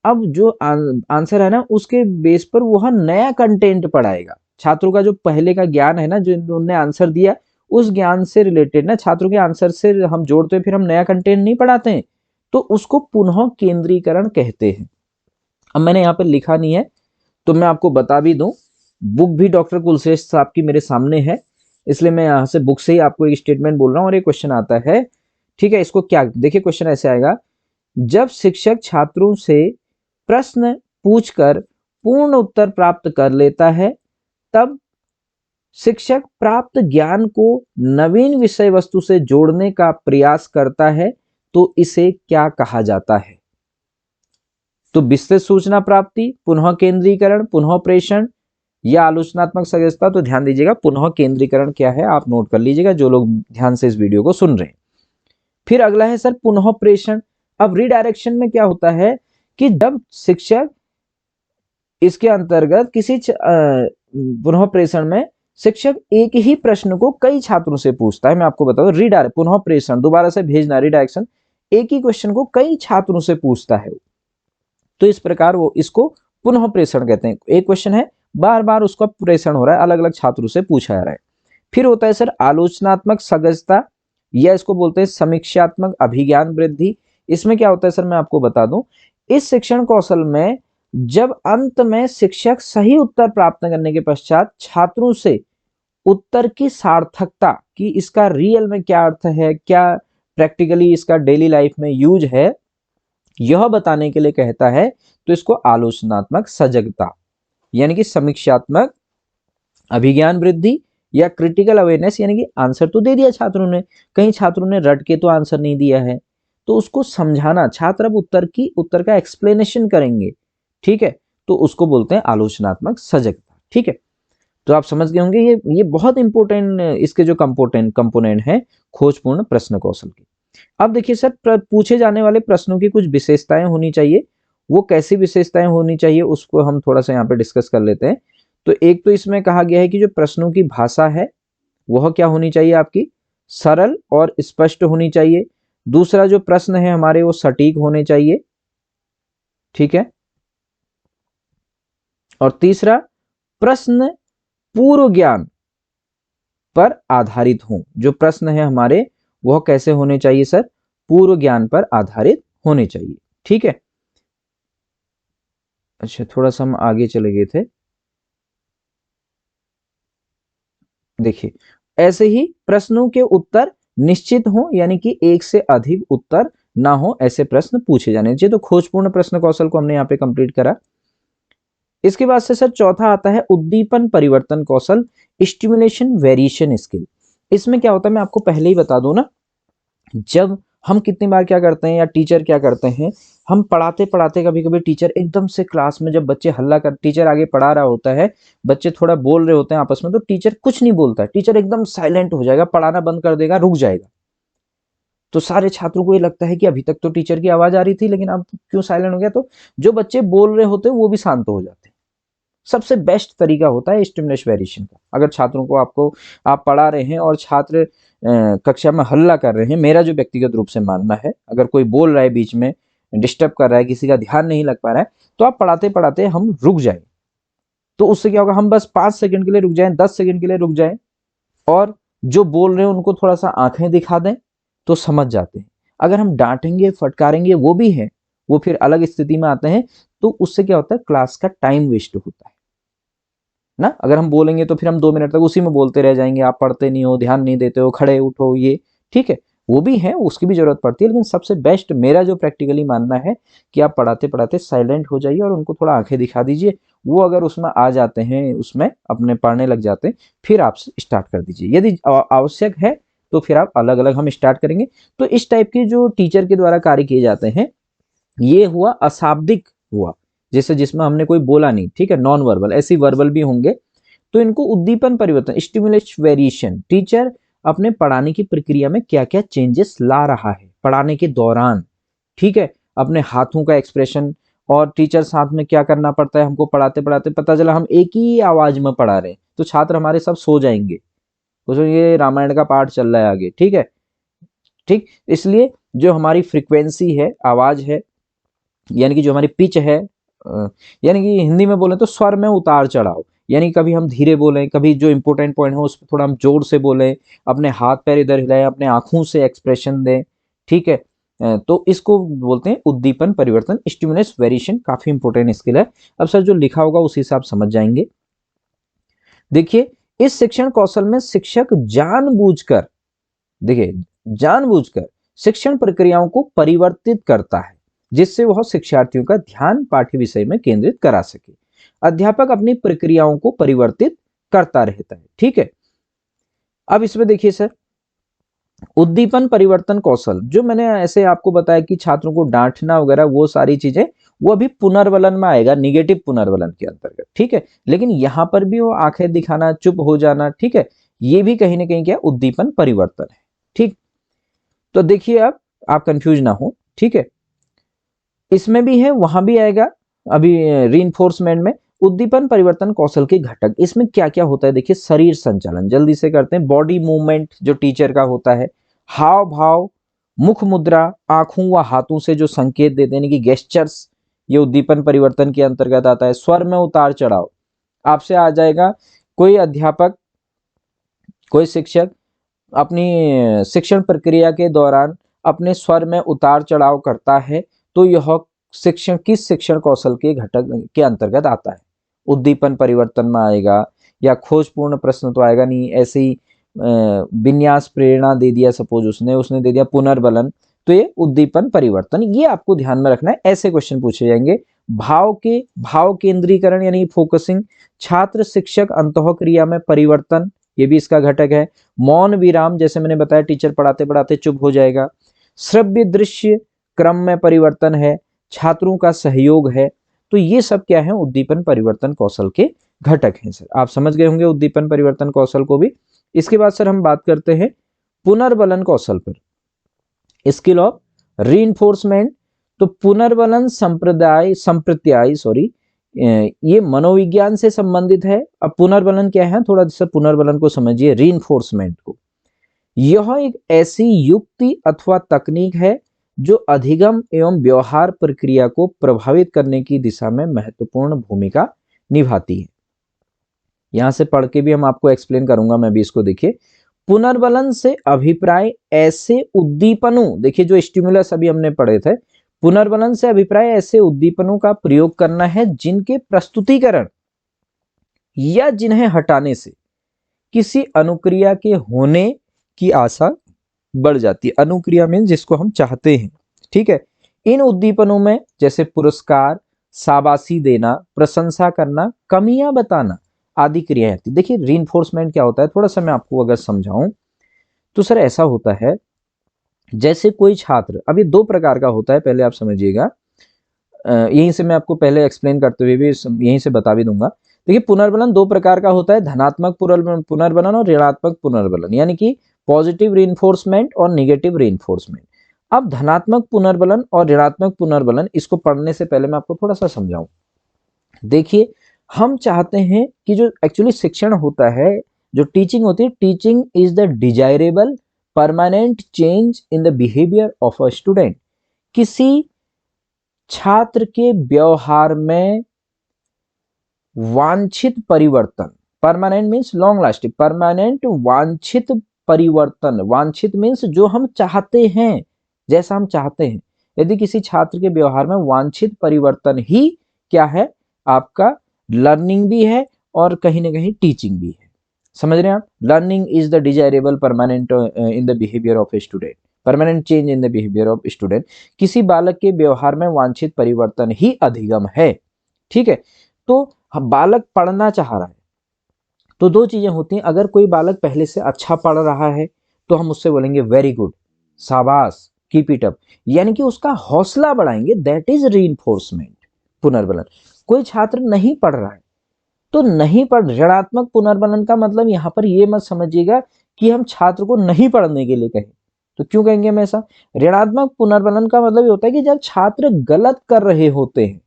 अब जो आंसर है ना, उसके बेस पर वह नया कंटेंट पढ़ाएगा। छात्रों का जो पहले का ज्ञान है ना, जो उन्होंने आंसर दिया, उस ज्ञान से रिलेटेड ना, छात्रों के आंसर से हम जोड़ते हैं, फिर हम नया कंटेंट नहीं पढ़ाते हैं, तो उसको पुनः केंद्रीकरण कहते हैं। अब मैंने यहाँ पे लिखा नहीं है, तो मैं आपको बता भी दूं, बुक भी डॉक्टर कुलश्रेष्ठ साहब की मेरे सामने है, इसलिए मैं यहाँ से बुक से ही आपको एक स्टेटमेंट बोल रहा हूँ और एक क्वेश्चन आता है। ठीक है, इसको क्या, देखिए क्वेश्चन ऐसे आएगा, जब शिक्षक छात्रों से प्रश्न पूछकर पूर्ण उत्तर प्राप्त कर लेता है, तब शिक्षक प्राप्त ज्ञान को नवीन विषय वस्तु से जोड़ने का प्रयास करता है, तो इसे क्या कहा जाता है। तो विस्तृत सूचना प्राप्ति, पुनः केंद्रीकरण, पुनः प्रेषण या आलोचनात्मक सजगता। तो ध्यान दीजिएगा, पुनः केंद्रीकरण क्या है आप नोट कर लीजिएगा, जो लोग ध्यान से इस वीडियो को सुन रहे हैं। फिर अगला है सर पुनः प्रेषण। अब रिडायरेक्शन में क्या होता है कि जब शिक्षक इसके अंतर्गत किसी पुनः प्रेषण में शिक्षक एक ही प्रश्न को कई छात्रों से पूछता है। मैं आपको बताऊं, रिडायरेक्ट पुनः प्रेषण, दोबारा से भेजना, रिडायरेक्शन, एक ही क्वेश्चन को कई छात्रों से पूछता है, तो इस प्रकार वो इसको पुनः प्रेषण कहते हैं। एक क्वेश्चन है, बार बार उसका प्रेषण हो रहा है, अलग अलग छात्रों से पूछा जा रहा है। फिर होता है सर आलोचनात्मक सजगता, या इसको बोलते हैं समीक्षात्मक अभिज्ञान वृद्धि। इसमें क्या होता है सर, मैं आपको बता दूं, इस शिक्षण कौशल में जब अंत में शिक्षक सही उत्तर प्राप्त करने के पश्चात छात्रों से उत्तर की सार्थकता, कि इसका रियल में क्या अर्थ है, क्या प्रैक्टिकली इसका डेली लाइफ में यूज है, यह बताने के लिए कहता है, तो इसको आलोचनात्मक सजगता यानी कि समीक्षात्मक अभिज्ञान वृद्धि या क्रिटिकल अवेयरनेस, यानी कि आंसर तो दे दिया छात्रों ने, कई छात्रों ने रट के तो आंसर नहीं दिया है, तो उसको समझाना, छात्र अब उत्तर का एक्सप्लेनेशन करेंगे। ठीक है, तो उसको बोलते हैं आलोचनात्मक सजगता। ठीक है, तो आप समझ गए होंगे, ये बहुत इंपॉर्टेंट इसके जो कंपोनेंट है खोजपूर्ण प्रश्न कौशल के। अब देखिए सर, पूछे जाने वाले प्रश्नों की कुछ विशेषताएं होनी चाहिए। वो कैसी विशेषताएं होनी चाहिए उसको हम थोड़ा सा यहाँ पे डिस्कस कर लेते हैं। तो एक तो इसमें कहा गया है कि जो प्रश्नों की भाषा है वह क्या होनी चाहिए, आपकी सरल और स्पष्ट होनी चाहिए। दूसरा जो प्रश्न है हमारे वो सटीक होने चाहिए, ठीक है। और तीसरा, प्रश्न पूर्व ज्ञान पर आधारित हों। जो प्रश्न है हमारे वह कैसे होने चाहिए सर, पूर्व ज्ञान पर आधारित होने चाहिए, ठीक है। अच्छा, थोड़ा सा हम आगे चले गए थे। देखिए, ऐसे ही प्रश्नों के उत्तर निश्चित हो, यानी कि एक से अधिक उत्तर ना हो, ऐसे प्रश्न पूछे जाने चाहिए। तो खोजपूर्ण प्रश्न कौशल को हमने यहाँ पे कंप्लीट करा। इसके बाद से सर चौथा आता है उद्दीपन परिवर्तन कौशल, स्टिमुलेशन वेरिएशन स्किल। इसमें क्या होता है मैं आपको पहले ही बता दूं ना, जब हम कितनी बार क्या करते हैं या टीचर क्या करते हैं, हम पढ़ाते पढ़ाते कभी कभी टीचर एकदम से क्लास में जब बच्चे हल्ला कर, टीचर आगे पढ़ा रहा होता है, बच्चे थोड़ा बोल रहे होते हैं आपस में, तो टीचर कुछ नहीं बोलता है, टीचर एकदम साइलेंट हो जाएगा, पढ़ाना बंद कर देगा, रुक जाएगा। तो सारे छात्रों को ये लगता है कि अभी तक तो टीचर की आवाज आ रही थी लेकिन अब क्यों साइलेंट हो गया। तो जो बच्चे बोल रहे होते हैं वो भी शांत हो जाते हैं। सबसे बेस्ट तरीका होता है स्टिमुलस वेरिएशन का। अगर छात्रों को आप पढ़ा रहे हैं और छात्र कक्षा में हल्ला कर रहे हैं, मेरा जो व्यक्तिगत रूप से मानना है, अगर कोई बोल रहा है बीच में, डिस्टर्ब कर रहा है, किसी का ध्यान नहीं लग पा रहा है, तो आप पढ़ाते पढ़ाते हम रुक जाए। तो उससे क्या होगा, हम बस 5 सेकंड के लिए रुक जाएं, 10 सेकंड के लिए रुक जाएं, और जो बोल रहे हैं उनको थोड़ा सा आंखें दिखा दें, तो समझ जाते हैं। अगर हम डांटेंगे फटकारेंगे वो भी है, वो फिर अलग स्थिति में आते हैं। तो उससे क्या होता है, क्लास का टाइम वेस्ट होता है ना। अगर हम बोलेंगे तो फिर हम 2 मिनट तक उसी में बोलते रह जाएंगे, आप पढ़ते नहीं हो, ध्यान नहीं देते हो, खड़े उठो, ये ठीक है, वो भी है, उसकी भी जरूरत पड़ती है। लेकिन सबसे बेस्ट मेरा जो प्रैक्टिकली मानना है कि आप पढ़ाते पढ़ाते साइलेंट हो जाइए और उनको थोड़ा आंखें दिखा दीजिए। वो अगर उसमें आ जाते हैं, उसमें अपने पढ़ने लग जाते हैं, फिर आप स्टार्ट कर दीजिए। यदि आवश्यक है तो फिर आप अलग अलग हम स्टार्ट करेंगे। तो इस टाइप के जो टीचर के द्वारा कार्य किए जाते हैं, ये हुआ अशाब्दिक हुआ, जैसे जिसमें हमने कोई बोला नहीं, ठीक है, नॉन वर्बल। ऐसी वर्बल भी होंगे। तो इनको उद्दीपन परिवर्तन, स्टिमुलस वेरिएशन, टीचर अपने पढ़ाने की प्रक्रिया में क्या क्या चेंजेस ला रहा है पढ़ाने के दौरान, ठीक है, अपने हाथों का एक्सप्रेशन, और टीचर साथ में क्या करना पड़ता है। हमको पढ़ाते पढ़ाते पता चला हम एक ही आवाज में पढ़ा रहे हैं, तो छात्र हमारे सब सो जाएंगे, उसमें ये रामायण का पाठ चल रहा है आगे, ठीक है, ठीक। इसलिए जो हमारी फ्रीक्वेंसी है, आवाज है, यानी कि जो हमारी पिच है, यानी कि हिंदी में बोले तो स्वर में उतार चढ़ाव, यानी कभी हम धीरे बोलें, कभी जो इंपॉर्टेंट पॉइंट है उस पर थोड़ा हम जोर से बोलें, अपने हाथ पैर इधर हिलाएं, अपने आंखों से एक्सप्रेशन दें, ठीक है। तो इसको बोलते हैं उद्दीपन परिवर्तन, स्टिमुलस वेरिएशन। काफी इंपॉर्टेंट स्किल है। अब सर जो लिखा होगा उसी से आप समझ जाएंगे। देखिए, इस शिक्षण कौशल में शिक्षक जानबूझकर, देखिए, जानबूझकर शिक्षण प्रक्रियाओं को परिवर्तित करता है, जिससे वह शिक्षार्थियों का ध्यान पाठ्य विषय में केंद्रित करा सके। अध्यापक अपनी प्रक्रियाओं को परिवर्तित करता रहता है, ठीक है। अब इसमें देखिए सर, उद्दीपन परिवर्तन कौशल, जो मैंने ऐसे आपको बताया कि छात्रों को डांटना वगैरह, वो सारी चीजें वो अभी पुनर्वलन में आएगा, निगेटिव पुनर्वलन के अंतर्गत, ठीक है। लेकिन यहां पर भी वो आंखें दिखाना, चुप हो जाना, ठीक है, ये भी कहीं ना कहीं क्या उद्दीपन परिवर्तन है, ठीक। तो देखिए, अब आप कंफ्यूज ना हो, ठीक है, इसमें भी है वहां भी आएगा। अभी रीइंफोर्समेंट में उद्दीपन परिवर्तन कौशल के घटक, इसमें क्या क्या होता है देखिए। शरीर संचालन, जल्दी से करते हैं। बॉडी मूवमेंट जो टीचर का होता है, हाव भाव, मुख मुद्रा, आंखों व हाथों से जो संकेत देते हैं कि गेस्चर्स, ये उद्दीपन परिवर्तन के अंतर्गत आता है। स्वर में उतार चढ़ाव, आपसे आ जाएगा, कोई अध्यापक, कोई शिक्षक अपनी शिक्षण प्रक्रिया के दौरान अपने स्वर में उतार चढ़ाव करता है, तो यह शिक्षण किस शिक्षण कौशल के घटक के अंतर्गत आता है। उद्दीपन परिवर्तन में आएगा, या खोजपूर्ण प्रश्न तो आएगा नहीं, ऐसे ही विन्यास प्रेरणा दे दिया, सपोज उसने दे दिया पुनर्बलन, तो ये उद्दीपन परिवर्तन, ये आपको ध्यान में रखना है। ऐसे क्वेश्चन पूछे जाएंगे। भाव केंद्रीकरण यानी फोकसिंग, छात्र शिक्षक अंतः क्रिया में परिवर्तन, ये भी इसका घटक है। मौन विराम, जैसे मैंने बताया टीचर पढ़ाते पढ़ाते चुप हो जाएगा। श्रव्य दृश्य क्रम में परिवर्तन है, छात्रों का सहयोग है। तो ये सब क्या है, उद्दीपन परिवर्तन कौशल के घटक हैं सर। आप समझ गए होंगे उद्दीपन परिवर्तन कौशल को भी। इसके बाद सर हम बात करते हैं पुनर्बलन कौशल पर। Skill of reinforcement. तो पुनर्बलन संप्रत्याय ये मनोविज्ञान से संबंधित है। अब पुनर्बलन क्या है, थोड़ा सा पुनर्बलन को समझिए, रीइंफोर्समेंट को। यह एक ऐसी युक्ति अथवा तकनीक है जो अधिगम एवं व्यवहार प्रक्रिया को प्रभावित करने की दिशा में महत्वपूर्ण भूमिका निभाती है। यहां से पढ़ के भी हम आपको एक्सप्लेन करूंगा मैं भी, इसको देखिए। पुनर्बलन से अभिप्राय ऐसे उद्दीपनों, देखिए जो स्टिमुलस अभी हमने पढ़े थे, पुनर्बलन से अभिप्राय ऐसे उद्दीपनों का प्रयोग करना है जिनके प्रस्तुतिकरण या जिन्हें हटाने से किसी अनुक्रिया के होने की आशा बढ़ जाती है। अनुक्रिया में जिसको हम चाहते हैं, ठीक है। इन उद्दीपनों में जैसे पुरस्कार, शाबाशी देना, प्रशंसा करना, कमियां बताना आदि क्रियाएं आती। देखिए रीइंफोर्समेंट क्या होता है, थोड़ा सा मैं आपको अगर समझाऊं तो सर ऐसा होता है, जैसे कोई छात्र, अभी दो प्रकार का होता है, पहले आप समझिएगा, यहीं से मैं आपको पहले एक्सप्लेन करते हुए भी यहीं से बता भी दूंगा। देखिए पुनर्बलन दो प्रकार का होता है, धनात्मक पुनर्बलन और ऋणात्मक पुनर्बलन, यानी कि पॉजिटिव रीइंफोर्समेंट और निगेटिव रीइंफोर्समेंट। अब धनात्मक पुनर्बलन और ऋणात्मक पुनर्बलन, इसको पढ़ने से पहले मैं आपको थोड़ा सा समझाऊं। देखिए हम चाहते हैं कि जो एक्चुअली शिक्षण होता है, जो टीचिंग होती है, teaching is the desirable permanent change in the behaviour of a student. किसी छात्र के व्यवहार में वांछित परिवर्तन, permanent means long lasting, permanent वांछित परिवर्तन, वांछित मीन्स जो हम चाहते हैं, जैसा हम चाहते हैं। यदि किसी छात्र के व्यवहार में वांछित परिवर्तन ही क्या है, आपका लर्निंग भी है और कहीं ना कहीं टीचिंग भी है। समझ रहे हैं आप? Learning is the desirable permanent in the behaviour of a student, permanent change in the behaviour of student. किसी बालक के व्यवहार में वांछित परिवर्तन ही अधिगम है, ठीक है। तो बालक पढ़ना चाह रहा है तो दो चीजें होती हैं। अगर कोई बालक पहले से अच्छा पढ़ रहा है तो हम उससे बोलेंगे वेरी गुड, शाबाश, कीप इट अप, यानी कि उसका हौसला बढ़ाएंगे, दैट इज रीइंफोर्समेंट, पुनर्बलन। कोई छात्र नहीं पढ़ रहा है तो नहीं पढ़, ऋणात्मक पुनर्बलन का मतलब यहां पर ये मत समझिएगा कि हम छात्र को नहीं पढ़ने के लिए कहें। तो क्यों कहेंगे हम ऐसा? ऋणात्मक पुनर्बलन का मतलब ये होता है कि जब छात्र गलत कर रहे होते हैं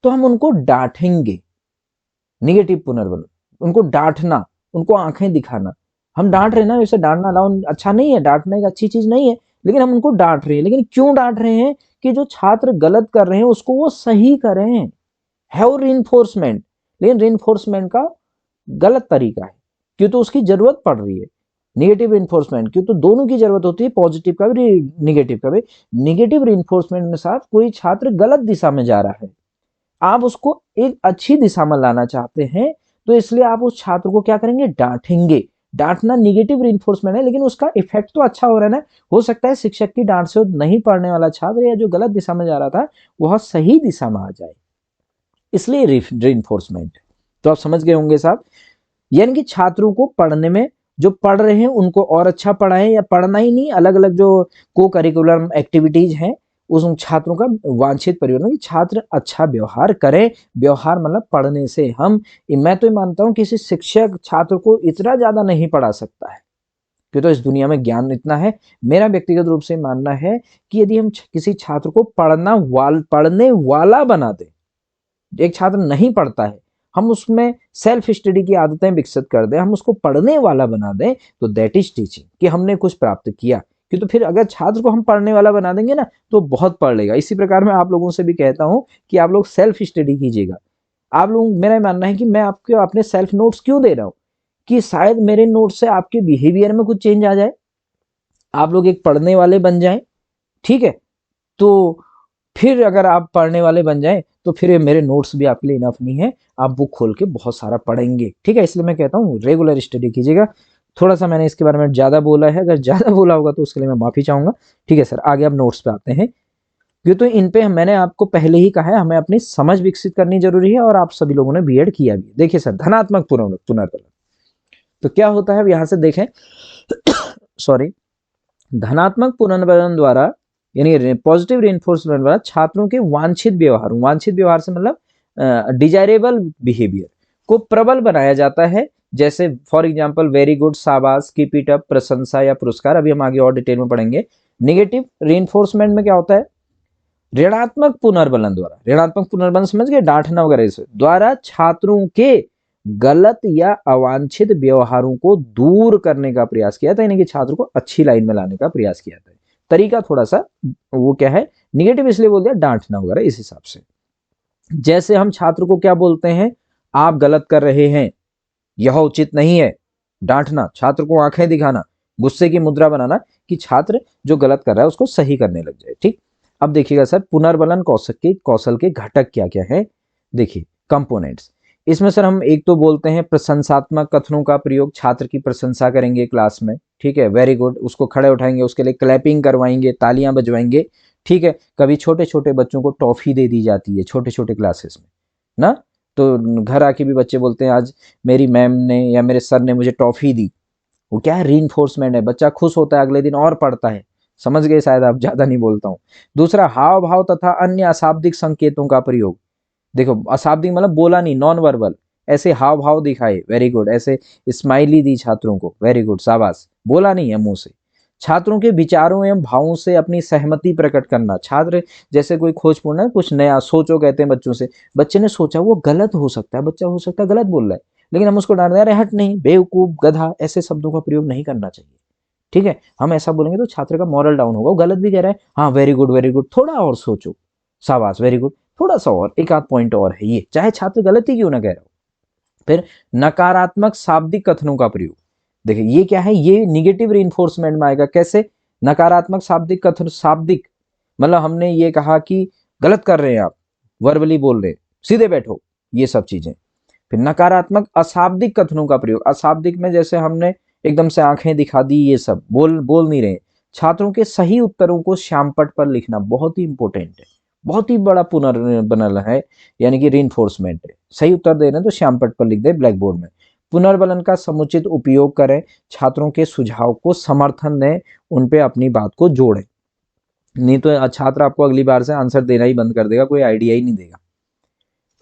तो हम उनको डांटेंगे। निगेटिव पुनर्बलन, उनको डांटना, उनको आंखें दिखाना। हम डांट रहे हैं ना, वैसे डांटना अलाउ अच्छा नहीं है, डांटना एक अच्छी चीज नहीं है, लेकिन हम उनको डांट रहे हैं। लेकिन क्यों डांट रहे हैं? कि जो छात्र गलत कर रहे हैं उसको वो सही करें, है रीइंफोर्समेंट। लेकिन रीइंफोर्समेंट का गलत तरीका है, क्यों तो उसकी जरूरत पड़ रही है। निगेटिव रीइंफोर्समेंट, क्यों तो दोनों की जरूरत होती है, पॉजिटिव का भी निगेटिव का भी। निगेटिव रीइंफोर्समेंट में साथ कोई छात्र गलत दिशा में जा रहा है, आप उसको एक अच्छी दिशा में लाना चाहते हैं, तो इसलिए आप उस छात्र को क्या करेंगे? डांटेंगे। डांटना निगेटिव रीइंफोर्समेंट है, लेकिन उसका इफेक्ट तो अच्छा हो रहा है ना। हो सकता है शिक्षक की डांट से नहीं पढ़ने वाला छात्र या जो गलत दिशा में जा रहा था वह सही दिशा में आ जाए, इसलिए रीइंफोर्समेंट। तो आप समझ गए होंगे साहब। यानी कि छात्रों को पढ़ने में, जो पढ़ रहे हैं उनको और अच्छा पढ़ाएं, या पढ़ना ही नहीं, अलग अलग जो को करिकुलर एक्टिविटीज हैं उस छात्रों का वांछित परिवर्तन, कि छात्र अच्छा व्यवहार करें। व्यवहार मतलब पढ़ने से हम, मैं तो मानता हूं किसी शिक्षक छात्र को इतना ज्यादा नहीं पढ़ा सकता है, क्यों तो इस दुनिया में ज्ञान इतना है। मेरा व्यक्तिगत रूप से मानना है कि यदि हम किसी छात्र को पढ़ने वाला बना दें, एक छात्र नहीं पढ़ता है, हम उसमें सेल्फ स्टडी की आदतें विकसित कर दें, हम उसको पढ़ने वाला बना दें, तो दैट इज टीचिंग, कि हमने कुछ प्राप्त किया। कि तो फिर अगर छात्र को हम पढ़ने वाला बना देंगे ना तो बहुत पढ़ लेगा। इसी प्रकार मैं आप लोगों से भी कहता हूं कि आप लोग सेल्फ स्टडी कीजिएगा। आप लोग, मेरा मानना है कि मैं आपको अपने सेल्फ नोट्स क्यों दे रहा हूं, कि शायद मेरे नोट्स से आपके बिहेवियर में कुछ चेंज आ जाए, आप लोग एक पढ़ने वाले बन जाएं, ठीक है। तो फिर अगर आप पढ़ने वाले बन जाएं तो फिर मेरे नोट्स भी आपके लिए इनफ नहीं है, आप बुक खोल के बहुत सारा पढ़ेंगे, ठीक है। इसलिए मैं कहता हूँ रेगुलर स्टडी कीजिएगा। थोड़ा सा मैंने इसके बारे में ज्यादा बोला है, अगर ज्यादा बोला होगा तो उसके लिए मैं माफी चाहूंगा, ठीक है सर। आगे अब नोट्स पे आते हैं, क्यों तो इन पे मैंने आपको पहले ही कहा है, हमें अपनी समझ विकसित करनी जरूरी है, और आप सभी लोगों ने बीएड किया भी। देखिए सर, धनात्मक पुनर्बलन तो क्या होता है, अब यहां से देखें सॉरी। धनात्मक पुनर्बलन द्वारा, यानी पॉजिटिव रीइंफोर्समेंट द्वारा छात्रों के वांछित व्यवहार से मतलब डिजायरेबल बिहेवियर को प्रबल बनाया जाता है। जैसे फॉर एग्जांपल वेरी गुड, शाबाश, कीप इट अप, प्रशंसा या पुरस्कार। अभी हम आगे और डिटेल में पढ़ेंगे। निगेटिव रीइंफोर्समेंट में क्या होता है, ऋणात्मक पुनर्बलन द्वारा, ऋणात्मक पुनर्बलन समझ गए, डांटना वगैरह से द्वारा छात्रों के गलत या अवांछित व्यवहारों को दूर करने का प्रयास किया था, यानी कि छात्र को अच्छी लाइन में लाने का प्रयास किया था। तरीका थोड़ा सा वो क्या है, निगेटिव इसलिए बोल दिया, डांटना वगैरह इस हिसाब से। जैसे हम छात्र को क्या बोलते हैं, आप गलत कर रहे हैं, यह उचित नहीं है, डांटना, छात्र को आंखें दिखाना, गुस्से की मुद्रा बनाना कि छात्र जो गलत कर रहा है उसको सही करने लग जाए। ठीक, अब देखिएगा सर, पुनर्बलन कौशल के घटक क्या क्या है, देखिए कंपोनेंट्स। इसमें सर हम एक तो बोलते हैं प्रशंसात्मक कथनों का प्रयोग, छात्र की प्रशंसा करेंगे क्लास में, ठीक है, वेरी गुड, उसको खड़े उठाएंगे, उसके लिए क्लैपिंग करवाएंगे, तालियां बजवाएंगे, ठीक है। कभी छोटे छोटे बच्चों को टॉफी दे दी जाती है छोटे छोटे क्लासेस में ना, तो घर आके भी बच्चे बोलते हैं आज मेरी मैम ने या मेरे सर ने मुझे टॉफी दी, वो क्या है, रीइंफोर्समेंट है, बच्चा खुश होता है, अगले दिन और पढ़ता है। समझ गए शायद आप, ज्यादा नहीं बोलता हूँ। दूसरा, हाव भाव तथा अन्य अशाब्दिक संकेतों का प्रयोग। देखो अशाब्दिक मतलब बोला नहीं, नॉन वर्बल, ऐसे हाव भाव दिखाए, वेरी गुड, ऐसे स्माइली दी छात्रों को, वेरी गुड, शाबाश, बोला नहीं है मुंह से। छात्रों के विचारों एवं भावों से अपनी सहमति प्रकट करना, छात्र जैसे कोई खोजपूर्ण कुछ नया सोचो कहते हैं बच्चों से, बच्चे ने सोचा वो गलत हो सकता है, बच्चा हो सकता है गलत बोल रहा है, लेकिन हम उसको डांट रहे हैं, हट नहीं, बेवकूफ, गधा, ऐसे शब्दों का प्रयोग नहीं करना चाहिए। ठीक है, हम ऐसा बोलेंगे तो छात्र का मॉरल डाउन होगा, वो गलत भी कह रहा है, हाँ वेरी गुड, थोड़ा और सोचो, शाबाश, वेरी गुड, थोड़ा सा और, एक आध पॉइंट और है ये, चाहे छात्र गलत ही क्यों ना कह रहा हो। फिर नकारात्मक शाब्दिक कथनों का प्रयोग, देखिए ये क्या है, ये निगेटिव रीइंफोर्समेंट में आएगा। कैसे, नकारात्मक शाब्दिक कथन, शाब्दिक मतलब हमने ये कहा कि गलत कर रहे हैं आप, वर्बली बोल रहे हैं, सीधे बैठो, ये सब चीजें। फिर नकारात्मक अशाब्दिक कथनों का प्रयोग, अशाब्दिक में जैसे हमने एकदम से आंखें दिखा दी, ये सब बोल नहीं रहे। छात्रों के सही उत्तरों को श्यामपट्ट पर लिखना बहुत ही इंपॉर्टेंट है, बहुत ही बड़ा पुनर्बलन है, यानी कि रीइंफोर्समेंट है। सही उत्तर दे रहे हैं तो श्यामपट्ट पर लिख दे ब्लैक बोर्ड में। पुनर्बलन का समुचित उपयोग करें, छात्रों के सुझाव को समर्थन दें, उन पे अपनी बात को जोड़ें, नहीं तो छात्र आपको अगली बार से आंसर देना ही बंद कर देगा, कोई आइडिया ही नहीं देगा।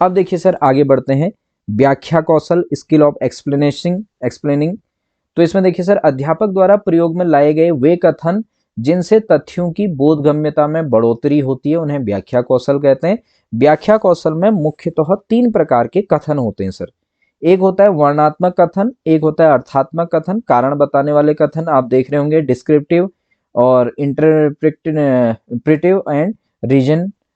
अब देखिए सर आगे बढ़ते हैं, व्याख्या कौशल, स्किल ऑफ एक्सप्लेनिंग। तो इसमें देखिए सर, अध्यापक द्वारा प्रयोग में लाए गए वे कथन जिनसे तथ्यों की बोधगम्यता में बढ़ोतरी होती है, उन्हें व्याख्या कौशल कहते हैं। व्याख्या कौशल में मुख्यतः 3 प्रकार के कथन होते हैं सर। एक होता है वर्णात्मक कथन, एक होता है अर्थात्मक कथन, कारण बताने वाले कथन आप देख रहे होंगे, डिस्क्रिप्टिव और interpretive and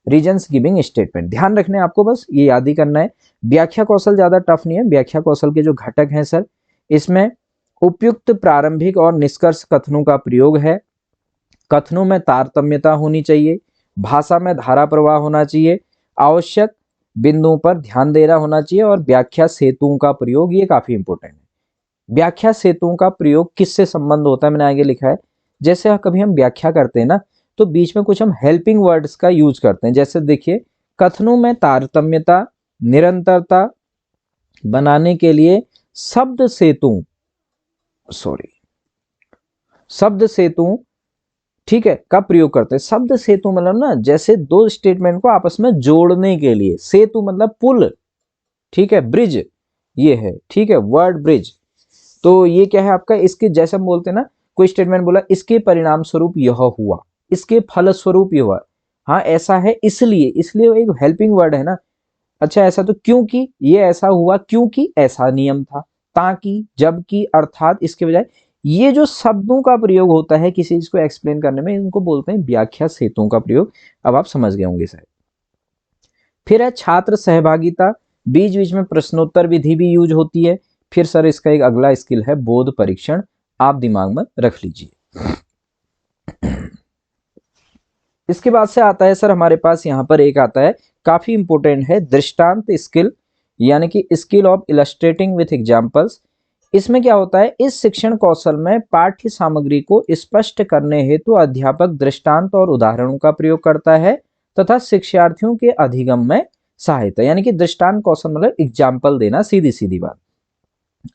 reasons giving statement. ध्यान रखने आपको, बस ये याद ही करना है। व्याख्या कौशल ज्यादा टफ नहीं है। व्याख्या कौशल के जो घटक हैं सर, इसमें उपयुक्त प्रारंभिक और निष्कर्ष कथनों का प्रयोग है, कथनों में तारतम्यता होनी चाहिए, भाषा में धारा प्रवाह होना चाहिए, आवश्यक बिंदुओं पर ध्यान देना होना चाहिए, और व्याख्या सेतुओं का प्रयोग, ये काफी इंपॉर्टेंट है। व्याख्या सेतुओं का प्रयोग किससे संबंध होता है, मैंने आगे लिखा है। जैसे कभी हम व्याख्या करते हैं ना, तो बीच में कुछ हम हेल्पिंग वर्ड्स का यूज करते हैं। जैसे देखिए, कथनों में तारतम्यता, निरंतरता बनाने के लिए शब्द सेतु, ठीक है, का प्रयोग करते हैं। शब्द सेतु मतलब ना, जैसे दो स्टेटमेंट को आपस में जोड़ने के लिए, सेतु मतलब पुल, ठीक है, ब्रिज ये है, ठीक है, वर्ड ब्रिज। तो ये क्या है आपका, इसके जैसे हम बोलते हैं ना, कोई स्टेटमेंट बोला, इसके परिणाम स्वरूप यह हुआ, इसके फल स्वरूप यह हुआ, हाँ ऐसा है इसलिए एक हेल्पिंग वर्ड है ना। अच्छा ऐसा तो क्योंकि ये ऐसा हुआ, क्योंकि ऐसा नियम था, ताकि, जबकि, अर्थात, इसके बजाय, ये जो शब्दों का प्रयोग होता है किसी चीज को एक्सप्लेन करने में, इनको बोलते हैं व्याख्या सेतुओं का प्रयोग। अब आप समझ गए होंगे शायद। फिर है छात्र सहभागिता, बीच बीच में प्रश्नोत्तर विधि भी यूज होती है। फिर सर इसका एक अगला स्किल है बोध परीक्षण, आप दिमाग में रख लीजिए। इसके बाद से आता है सर हमारे पास यहाँ पर एक आता है, काफी इंपॉर्टेंट है, दृष्टांत स्किल, यानी कि skill of illustrating with examples. इसमें क्या होता है, इस शिक्षण कौशल में पाठ्य सामग्री को स्पष्ट करने हेतु अध्यापक दृष्टांत और उदाहरणों का प्रयोग करता है तथा शिक्षार्थियों के अधिगम में सहायता, यानी कि दृष्टांत कौशल मतलब एग्जाम्पल देना, सीधी सीधी बात।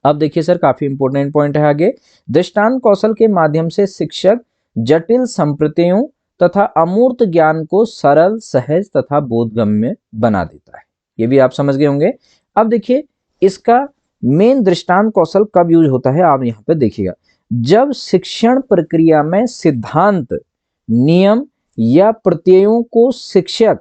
अब देखिए सर काफी इंपॉर्टेंट पॉइंट है आगे, दृष्टांत कौशल के माध्यम से शिक्षक जटिल संप्रतियों तथा अमूर्त ज्ञान को सरल, सहज तथा बोधगम्य बना देता है। ये भी आप समझ गए होंगे। अब देखिए इसका मेन दृष्टांत कौशल कब यूज होता है, आप यहाँ पे देखिएगा, जब शिक्षण प्रक्रिया में सिद्धांत नियम या प्रत्ययों को शिक्षक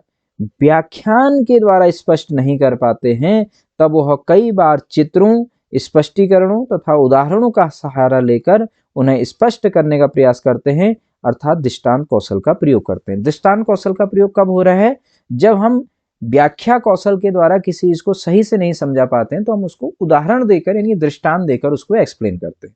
व्याख्यान के द्वारा स्पष्ट नहीं कर पाते हैं, तब वह कई बार चित्रों, स्पष्टीकरणों तथा उदाहरणों का सहारा लेकर उन्हें स्पष्ट करने का प्रयास करते हैं, अर्थात दृष्टांत कौशल का प्रयोग करते हैं। दृष्टांत कौशल का प्रयोग कब हो रहा है? जब हम व्याख्या कौशल के द्वारा किसी चीज को सही से नहीं समझा पाते हैं तो हम उसको उदाहरण देकर यानी दृष्टांत देकर उसको एक्सप्लेन करते हैं।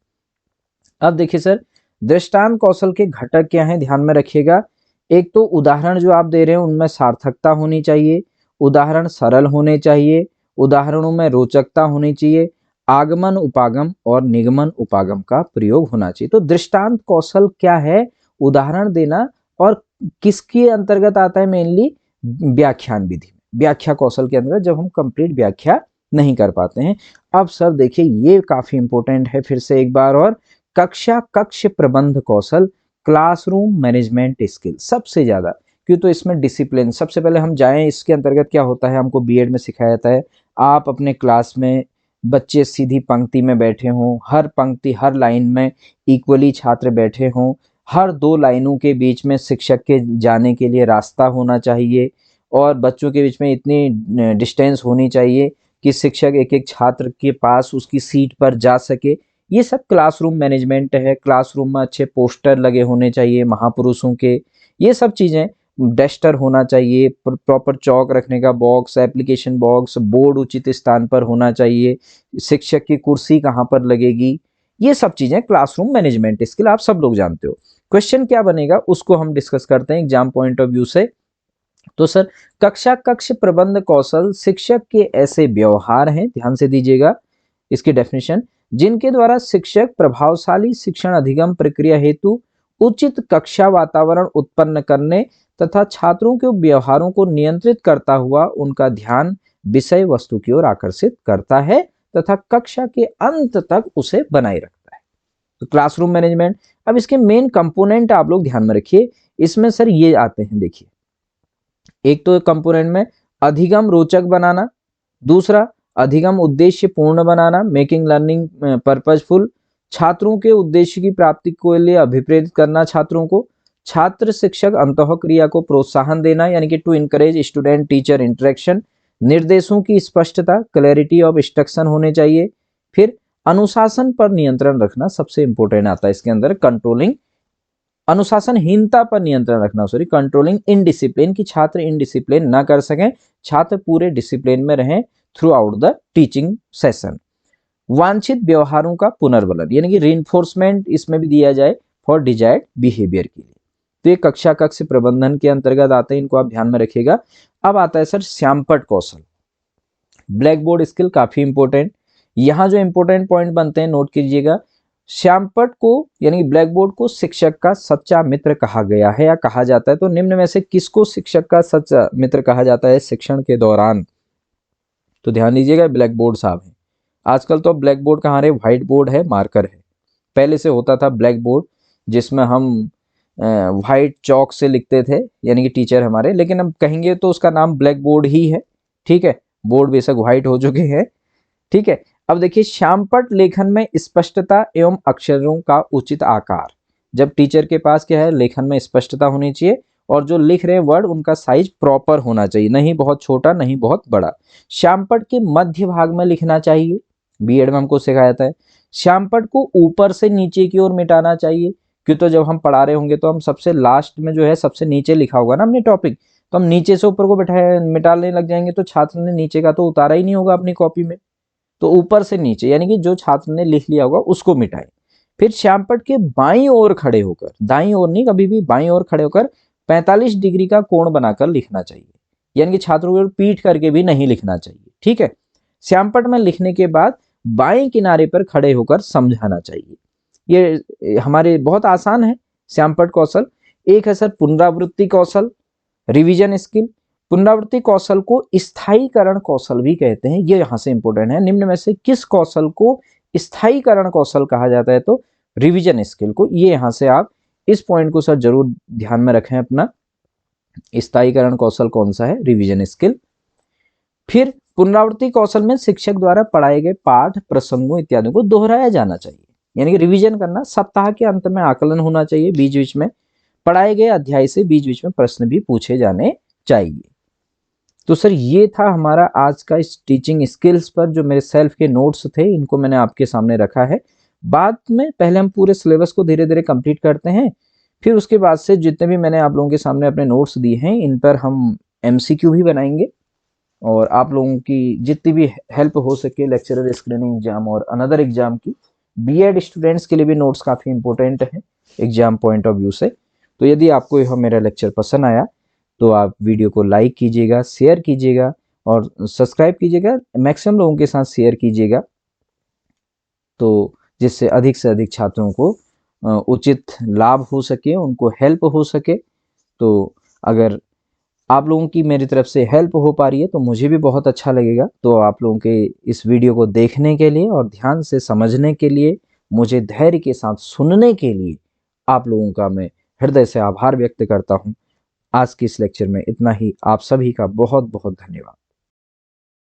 अब देखिए सर, दृष्टांत कौशल के घटक क्या हैं, ध्यान में रखिएगा। एक तो उदाहरण जो आप दे रहे हैं उनमें सार्थकता होनी चाहिए, उदाहरण सरल होने चाहिए, उदाहरणों में रोचकता होनी चाहिए, आगमन उपागम और निगमन उपागम का प्रयोग होना चाहिए। तो दृष्टांत कौशल क्या है? उदाहरण देना, और किसके अंतर्गत आता है? मेनली व्याख्यान विधि, व्याख्या कौशल के अंतर्गत, जब हम कंप्लीट व्याख्या नहीं कर पाते हैं। अब सर देखिए, ये काफी इंपॉर्टेंट है, फिर से एक बार और, कक्षा कक्ष प्रबंध कौशल, क्लासरूम मैनेजमेंट स्किल सबसे ज्यादा। क्यों? तो इसमें डिसिप्लिन, सबसे पहले हम जाएं इसके अंतर्गत क्या होता है, हमको बीएड में सिखाया जाता है, आप अपने क्लास में बच्चे सीधी पंक्ति में बैठे हों, हर पंक्ति हर लाइन में इक्वली छात्र बैठे हों, हर दो लाइनों के बीच में शिक्षक के जाने के लिए रास्ता होना चाहिए, और बच्चों के बीच में इतनी डिस्टेंस होनी चाहिए कि शिक्षक एक एक छात्र के पास उसकी सीट पर जा सके। ये सब क्लासरूम मैनेजमेंट है। क्लासरूम में अच्छे पोस्टर लगे होने चाहिए महापुरुषों के, ये सब चीजें, डस्टर होना चाहिए, प्रॉपर चौक रखने का बॉक्स, एप्लीकेशन बॉक्स, बोर्ड उचित स्थान पर होना चाहिए, शिक्षक की कुर्सी कहाँ पर लगेगी, ये सब चीजें क्लासरूम मैनेजमेंट स्किल आप सब लोग जानते हो। क्वेश्चन क्या बनेगा उसको हम डिस्कस करते हैं एग्जाम पॉइंट ऑफ व्यू से। तो सर, कक्षा कक्ष प्रबंध कौशल शिक्षक के ऐसे व्यवहार हैं, ध्यान से दीजिएगा इसकी डेफिनेशन, जिनके द्वारा शिक्षक प्रभावशाली शिक्षण अधिगम प्रक्रिया हेतु उचित कक्षा वातावरण उत्पन्न करने तथा छात्रों के व्यवहारों को नियंत्रित करता हुआ उनका ध्यान विषय वस्तु की ओर आकर्षित करता है तथा कक्षा के अंत तक उसे बनाए रखता है। तो क्लासरूम मैनेजमेंट। अब इसके मेन कंपोनेंट आप लोग ध्यान में रखिए, इसमें सर ये आते हैं, देखिए, एक तो कंपोनेंट में अधिगम रोचक बनाना, दूसरा अधिगम उद्देश्य पूर्ण बनाना, मेकिंग लर्निंग पर्पजफुल, छात्रों के उद्देश्य की प्राप्ति के लिए अभिप्रेरित करना छात्रों को, छात्र शिक्षक अंतःक्रिया को प्रोत्साहन देना यानी कि to encourage student teacher interaction, निर्देशों की स्पष्टता, क्लैरिटी ऑफ इंस्ट्रक्शन होने चाहिए। फिर अनुशासन पर नियंत्रण रखना सबसे इंपॉर्टेंट आता है इसके अंदर, कंट्रोलिंग, अनुशासनहीनता पर नियंत्रण रखना, सॉरी कंट्रोलिंग इनडिसिप्लिन, की छात्र इनडिसिप्लिन ना कर सकें, छात्र पूरे डिसिप्लिन में रहें through out the teaching session. वांछित व्यवहारों का पुनर्बलन यानी कि रीइंफोर्समेंट इसमें भी दिया जाए फॉर डिजायर्ड बिहेवियर के लिए। तो ये कक्षा कक्ष प्रबंधन के अंतर्गत आते हैं, इनको आप ध्यान में रखिएगा। अब आता है सर श्यामपट्ट कौशल, ब्लैक बोर्ड स्किल, काफी इंपॉर्टेंट। यहाँ जो इंपॉर्टेंट पॉइंट बनते हैं नोट कीजिएगा। श्यामपट्ट को यानी ब्लैक बोर्ड को शिक्षक का सच्चा मित्र कहा गया है या कहा जाता है। तो निम्न में से किसको शिक्षक का सच्चा मित्र कहा जाता है शिक्षण के दौरान? तो ध्यान दीजिएगा, ब्लैक बोर्ड साहब है। आजकल तो ब्लैक बोर्ड कहाँ रहे, व्हाइट बोर्ड है, मार्कर है। पहले से होता था ब्लैक बोर्ड जिसमें हम व्हाइट चौक से लिखते थे यानी कि टीचर हमारे, लेकिन अब कहेंगे तो उसका नाम ब्लैक बोर्ड ही है, ठीक है। बोर्ड बेशक व्हाइट हो चुके हैं, ठीक है। अब देखिए, श्यामपट्ट लेखन में स्पष्टता एवं अक्षरों का उचित आकार, जब टीचर के पास क्या है, लेखन में स्पष्टता होनी चाहिए और जो लिख रहे वर्ड उनका साइज प्रॉपर होना चाहिए, नहीं बहुत छोटा नहीं बहुत बड़ा। श्यामपट्ट के मध्य भाग में लिखना चाहिए, बीएड में हमको सिखाया जाता है। श्यामपट्ट को ऊपर से नीचे की ओर मिटाना चाहिए, क्यों? तो जब हम पढ़ा रहे होंगे तो हम सबसे लास्ट में जो है सबसे नीचे लिखा होगा ना हमने टॉपिक, तो हम नीचे से ऊपर को बैठाए मिटाने लग जाएंगे तो छात्र ने नीचे का तो उतारा ही नहीं होगा अपनी कॉपी में। तो ऊपर से नीचे यानी कि जो छात्र ने लिख लिया होगा उसको मिटाएं। फिर श्यामपट्ट के बाईं ओर खड़े होकर, दाईं ओर नहीं, कभी भी बाईं ओर खड़े होकर 45 डिग्री का कोण बनाकर लिखना चाहिए, यानी कि छात्रों को पीठ करके भी नहीं लिखना चाहिए, ठीक है। श्यामपट्ट में लिखने के बाद बाएं किनारे पर खड़े होकर समझाना चाहिए। ये हमारे बहुत आसान है श्यामपट्ट कौशल। एक है सर पुनरावृत्ति कौशल, रिवीजन स्किल। पुनरावृत्ति कौशल को स्थायीकरण कौशल भी कहते हैं, ये यहां से इंपॉर्टेंट है। निम्न में से किस कौशल को स्थायीकरण कौशल कहा जाता है? तो रिवीजन स्किल को। ये यहां से आप इस पॉइंट को सर जरूर ध्यान में रखें अपना, स्थायीकरण कौशल कौन सा है, रिवीजन स्किल। फिर पुनरावृत्ति कौशल में शिक्षक द्वारा पढ़ाए गए पाठ प्रसंगों इत्यादि को दोहराया जाना चाहिए, यानी कि रिवीजन करना। सप्ताह के अंत में आकलन होना चाहिए बीच बीच में। पढ़ाए गए अध्याय से बीच बीच में प्रश्न भी पूछे जाने चाहिए। तो सर ये था हमारा आज का इस टीचिंग स्किल्स पर जो मेरे सेल्फ के नोट्स थे, इनको मैंने आपके सामने रखा है। बाद में पहले हम पूरे सिलेबस को धीरे धीरे कंप्लीट करते हैं, फिर उसके बाद से जितने भी मैंने आप लोगों के सामने अपने नोट्स दिए हैं इन पर हम एमसीक्यू भी बनाएंगे, और आप लोगों की जितनी भी हेल्प हो सके लेक्चरर स्क्रीनिंग एग्जाम और अनदर एग्जाम की, बीएड स्टूडेंट्स के लिए भी नोट्स काफ़ी इंपॉर्टेंट है एग्जाम पॉइंट ऑफ व्यू से। तो यदि आपको यह मेरा लेक्चर पसंद आया तो आप वीडियो को लाइक कीजिएगा, शेयर कीजिएगा और सब्सक्राइब कीजिएगा, मैक्सिमम लोगों के साथ शेयर कीजिएगा, तो जिससे अधिक से अधिक छात्रों को उचित लाभ हो सके, उनको हेल्प हो सके। तो अगर आप लोगों की मेरी तरफ से हेल्प हो पा रही है तो मुझे भी बहुत अच्छा लगेगा। तो आप लोगों के इस वीडियो को देखने के लिए और ध्यान से समझने के लिए, मुझे धैर्य के साथ सुनने के लिए आप लोगों का मैं हृदय से आभार व्यक्त करता हूँ। आज के इस लेक्चर में इतना ही। आप सभी का बहुत बहुत धन्यवाद।